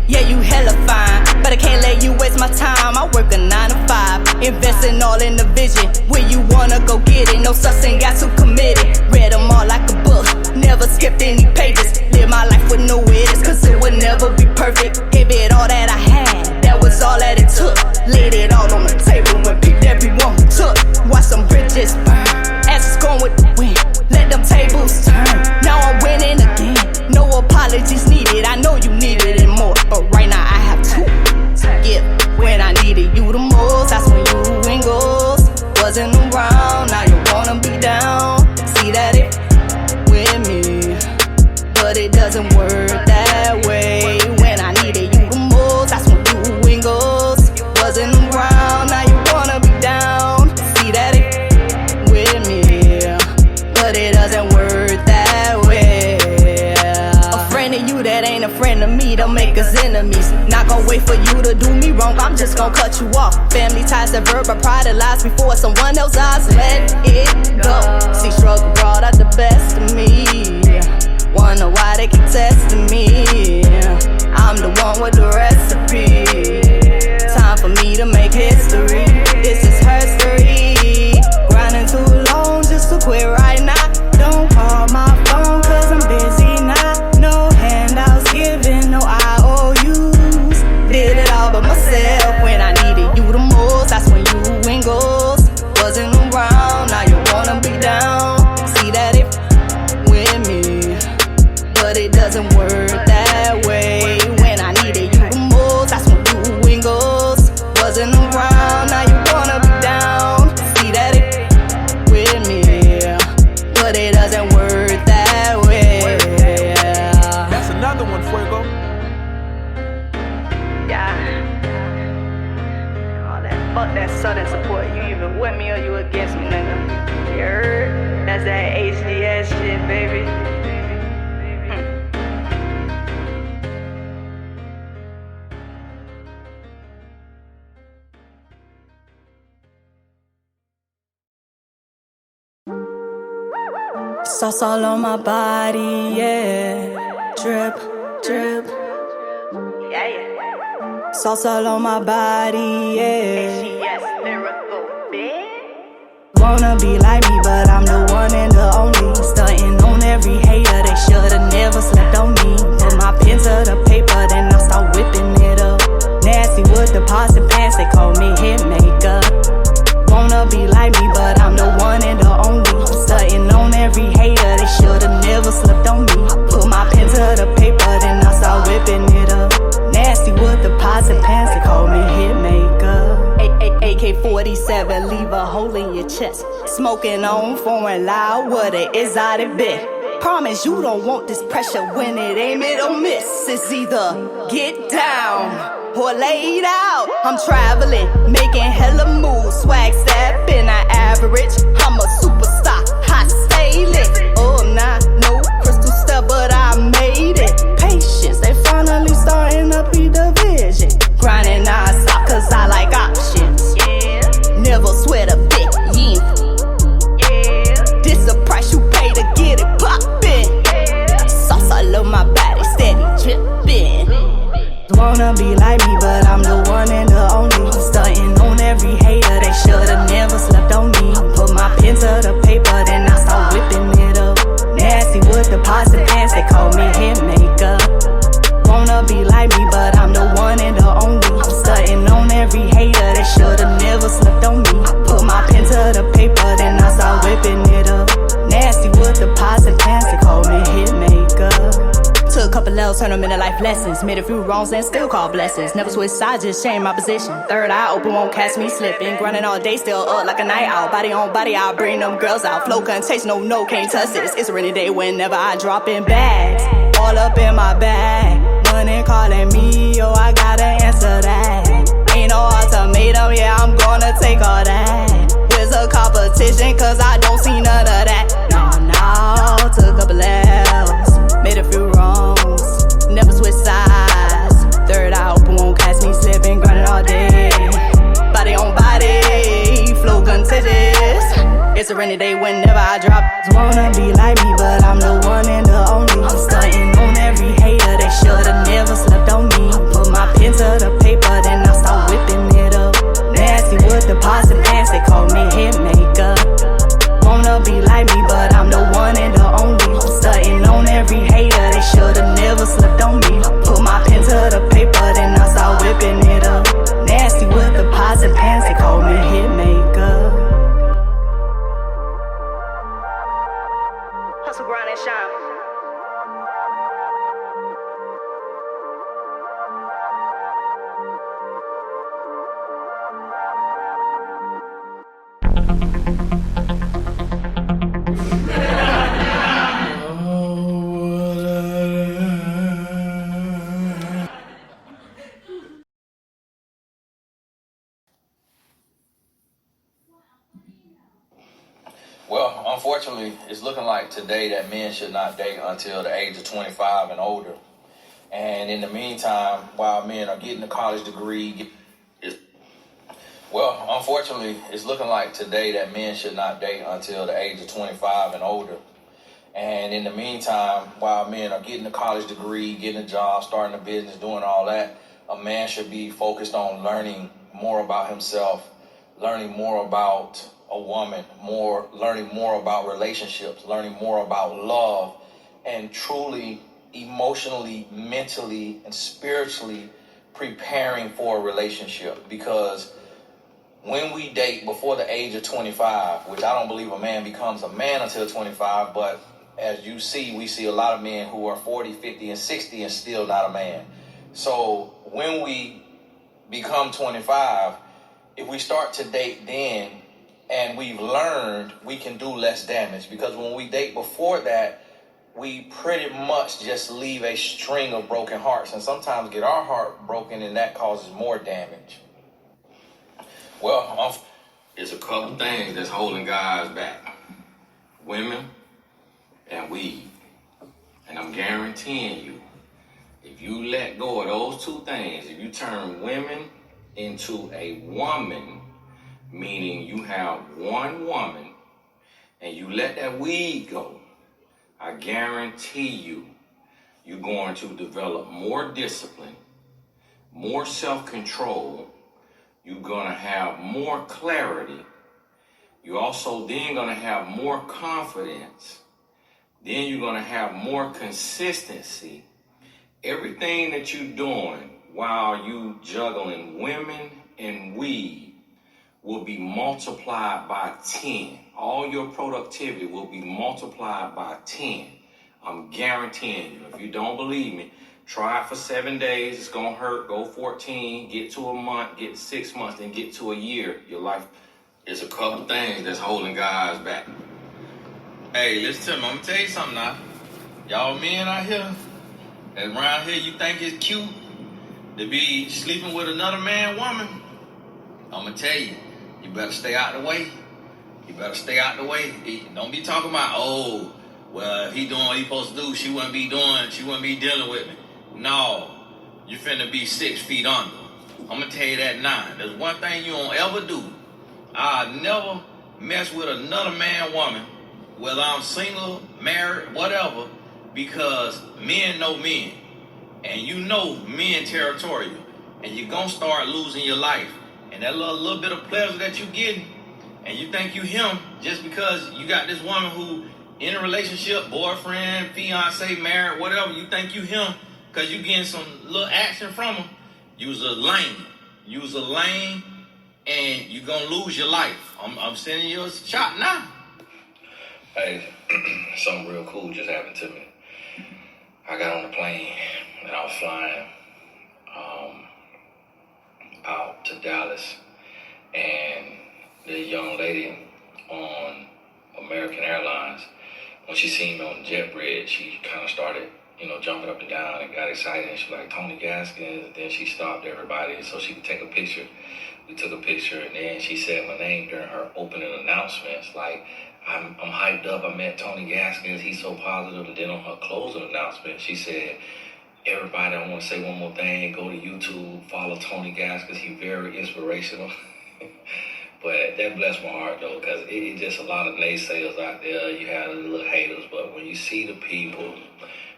Yeah, you hella fine, but I can't let you waste my time. I work a 9 to 5, investing all in the vision. Where you wanna go get it, no such thing, got too committed. Read them all like a book, never skipped any pages. Live my life with no edits, cause it would never be perfect. Give it all that I had, that was all that it took. Laid it all on the table and peeped everyone who took. Watch some bridges burn, asses going with the wind. Let them tables turn, now I'm winning again. No apologies needed, I know you needed it more, but right now I have to give. When I needed you the most, that's when you and goes. Wasn't around, now you wanna be down. See that it with me, but it doesn't work that way. When I needed you the most, that's when you and goes. Wasn't around, now you wanna be down. See that it with me, but it doesn't work that way. A friend of you that ain't a friend of me, don't make us enemies. Not gonna wait for you to do me wrong, I'm just gonna cut you off. Family ties that verb, but pride that lies before someone else eyes. Let it go. See, struggle brought out the best of me. Wonder why they keep testing me. I'm the one with the recipe. Time for me to make history. This is history. Grinding too long just to quit right now. Don't call my phone cause I'm busy now. No handouts given, no IOUs. Did it all by myself when I needed you the most. That's when you and goes. Wasn't around, now you wanna be down. See that it with me, but it doesn't work that way. When I needed you the most, that's when you and goes. Wasn't around, now you wanna be down. See that it with me, but it doesn't work that way. That's another one, Fuego. Yeah. All that fuck that sudden support. You either with me or you against me, nigga. You heard? That's that HDS shit, baby. Sauce all on my body, yeah. Drip, drip. Yeah, yeah. Sauce all on my body, yeah. HDS lyrical, bitch. Wanna be like me, but I'm the one and the only. Stunting on every hater, they should've never slept on me. Put my pen to the paper, then I start whipping it up. Nasty with deposit pants, they call me hitmaker. Wanna be like me, but I'm the one and the only. Stunting on every hater, they should've never slept on me. Put my pen to the paper, then I start whipping it up. Nasty with deposit pants, they call me hitmaker. AK-47, leave a hole in your chest. Smoking on foreign loud, what a exotic bit. Promise you don't want this pressure when it ain't it or miss. It's either get down or laid out. I'm traveling, making hella moves, swag stepping, I average. I'm a superstar, hot stay lit. Oh, nah, no crystal step, but I made it. Patience, they finally starting to be the vision. Grinding non-stop, cause I like options. Yeah. Never sweat a bit, yeah. This a price you pay to get it poppin'. Sauce all over my body, steady drippin'. Wanna be like me, but I'm the one and the only. Stunting on every hater, they should've never slept on me. Put my pen to the paper, then I start whipping it up. Nasty with deposit pants, they call me hitmaker. Wanna be like me, but I'm the one and the only. Stunting on every hater, they should've never slept on me. Put my pen to the paper, then I start whipping it up. Nasty with deposit pants, they call me hitmaker. Took a couple L's, turned them into life lessons. Made a few wrongs and still call blessings. Never switch sides, just change my position. Third eye open, won't catch me slipping. Grinding all day, still up like a night owl. Body on body, I'll bring them girls out. Flow contagious, no, can't touch this. It's a rainy day whenever I drop in bags. All up in my bag. Money calling me, yo, I gotta answer that. Ain't no ultimatum, yeah, I'm gonna take all that. Where's the competition, cause I don't see none of that. No, took a couple L's, made a few wrongs, never switch sides. Third eye open, won't catch me slipping, grinding all day. Body on body, flow contagious. It's a rainy day whenever I drop. Wanna be like me, but I'm the one and the only. Stunting on every hater, they should've never slept on me. Put unfortunately, it's looking like today that men should not date until the age of 25 and older. And in the meantime, while men are getting a college degree, unfortunately, it's looking like today that men should not date until the age of 25 and older. And in the meantime, while men are getting a college degree, getting a job, starting a business, doing all that, a man should be focused on learning more about himself, learning more about a woman, learning more about relationships, learning more about love, and truly emotionally, mentally, and spiritually preparing for a relationship. Because when we date before the age of 25, which I don't believe a man becomes a man until 25, but as you see, we see a lot of men who are 40, 50, and 60 and still not a man. So when we become 25, if we start to date then and we've learned, we can do less damage. Because when we date before that, we pretty much just leave a string of broken hearts and sometimes get our heart broken, and that causes more damage. Well, it's a couple things that's holding guys back. Women and weed. And I'm guaranteeing you, if you let go of those two things, if you turn women into a woman, meaning you have one woman, and you let that weed go, I guarantee you, you're going to develop more discipline, more self-control. You're going to have more clarity. You're also then going to have more confidence. Then you're going to have more consistency. Everything that you're doing while you juggling women and weed will be multiplied by 10. All your productivity will be multiplied by 10. I'm guaranteeing you. If you don't believe me, try it for 7 days. It's going to hurt. Go 14. Get to a month. Get 6 months. Then get to a year. Your life is a couple things that's holding guys back. Hey, listen to me. I'm going to tell you something now. Y'all men out here, around here, you think it's cute to be sleeping with another man, woman? I'm going to tell you, you better stay out the way. You better stay out the way. Don't be talking about, oh, well, if he doing what he supposed to do, she wouldn't be dealing with me. No, you finna be 6 feet under. I'm gonna tell you that now. There's one thing you don't ever do. I'll never mess with another man, woman, whether I'm single, married, whatever, because men know men. And you know men territorial. And you're gonna start losing your life. And that little bit of pleasure that you getting, and you think you him just because you got this woman who in a relationship, boyfriend, fiance, married, whatever, you think you him because you getting some little action from him. You's a lame. You's a lame, and you gonna lose your life. I'm sending you a shot now. Hey, something real cool just happened to me. I got on the plane and I was flying out to Dallas, and the young lady on American Airlines, when she seen me on the jet bridge, she kind of started, jumping up and down and got excited. And she was like, Tony Gaskins. And then she stopped everybody so she could take a picture. We took a picture, and then she said my name during her opening announcements. Like, I'm hyped up. I met Tony Gaskins. He's so positive. And then on her closing announcement, she said, everybody, I want to say one more thing. Go to YouTube, follow Tony Gaskins. He's very inspirational. But that blessed my heart, though, because it's just a lot of naysayers out there. You have little haters, but when you see the people,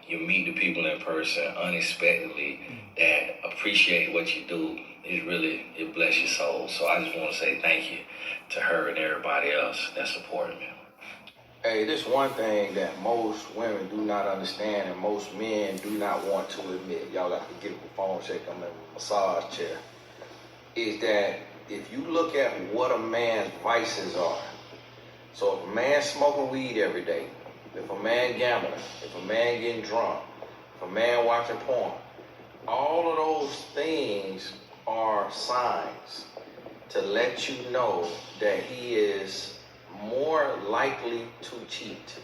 you meet the people in person unexpectedly that appreciate what you do, it bless your soul. So I just want to say thank you to her and everybody else that supported me. Hey, this one thing that most women do not understand and most men do not want to admit, y'all got to give a phone shake, I'm in a massage chair, is that if you look at what a man's vices are, so if a man smoking weed every day, if a man gambling, if a man getting drunk, if a man watching porn, all of those things are signs to let you know that he is more likely to cheat.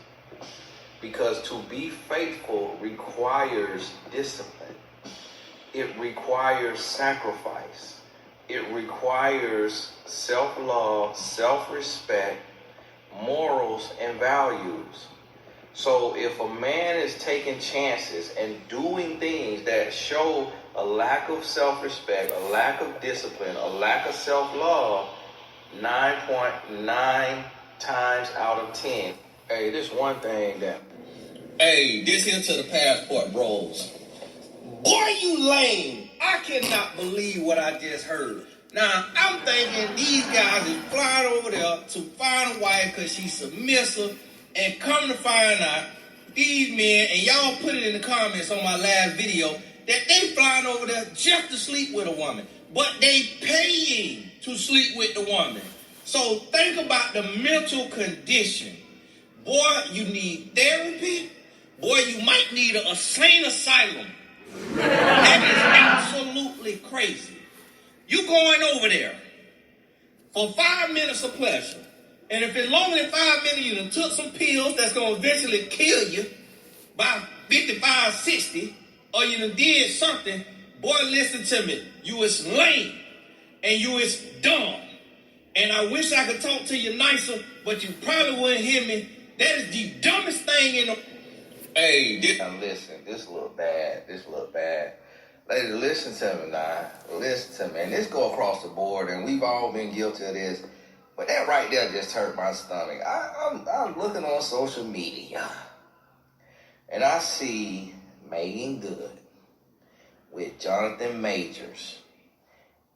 Because to be faithful requires discipline. It requires sacrifice. It requires self-love, self-respect, morals and values. So if a man is taking chances and doing things that show a lack of self-respect, a lack of discipline, a lack of self-love, 9.9 times out of 10. Hey, this one thing that... Hey, this here to the passport bros. Boy, you lame. I cannot believe what I just heard. Now, I'm thinking these guys is flying over there to find a wife because she's submissive, and come to find out, these men, and y'all put it in the comments on my last video, that they flying over there just to sleep with a woman. But they paying to sleep with the woman. So think about the mental condition. Boy, you need therapy. Boy, you might need a insane asylum. That is absolutely crazy. You going over there for 5 minutes of pleasure. And if it's longer than 5 minutes, you done took some pills that's going to eventually kill you by 55, 60, or you done did something. Boy, listen to me. You is lame and you is dumb. And I wish I could talk to you nicer, but you probably wouldn't hear me. That is the dumbest thing in the... Hey, Now listen, this look bad. Ladies, listen to me now. Listen to me. And this go across the board, and we've all been guilty of this. But that right there just hurt my stomach. I'm looking on social media, and I see Megan Good with Jonathan Majors,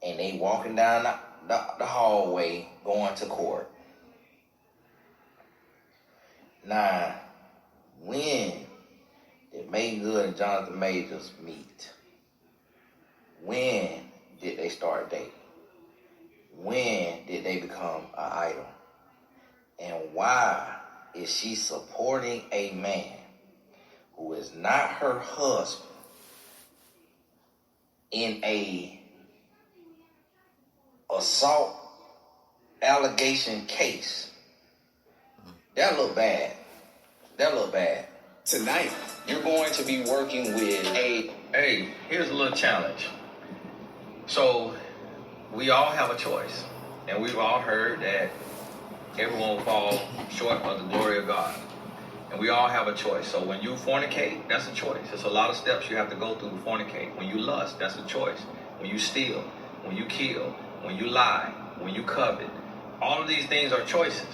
and they walking down the hallway going to court. Now, when did Megan Good and Jonathan Majors meet? When did they start dating? When did they become an idol? And why is she supporting a man who is not her husband in a assault allegation case? That look bad. Tonight, you're going to be working with Hey, here's a little challenge. So, we all have a choice. And we've all heard that everyone will fall short of the glory of God. And we all have a choice. So when you fornicate, that's a choice. There's a lot of steps you have to go through to fornicate. When you lust, that's a choice. When you steal, when you kill, when you lie, when you covet, all of these things are choices.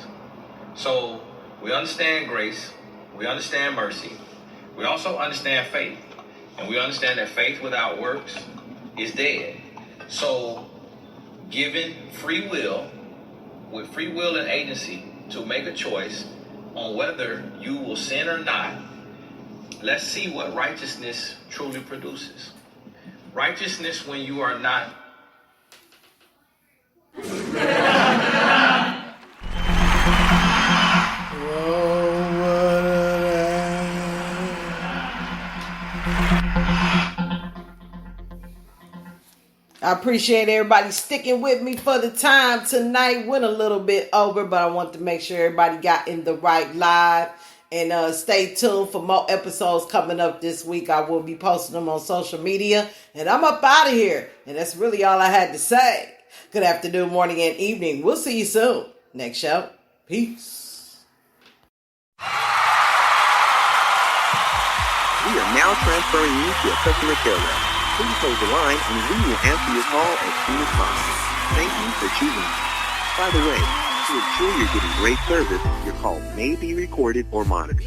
So we understand grace. We understand mercy. We also understand faith. And we understand that faith without works is dead. So given free will, with free will and agency to make a choice on whether you will sin or not, let's see what righteousness truly produces. Righteousness when you are not I appreciate everybody sticking with me for the time tonight. Went a little bit over, but I want to make sure everybody got in the right live. And stay tuned for more episodes coming up this week. I will be posting them on social media. And I'm up out of here. And that's really all I had to say. Good afternoon, morning, and evening. We'll see you soon. Next show. Peace. We are now transferring you to a customer care rep. Please hold the line and we will answer your call as soon as possible. Thank you for choosing us. By the way, to ensure you're getting great service, your call may be recorded or monitored.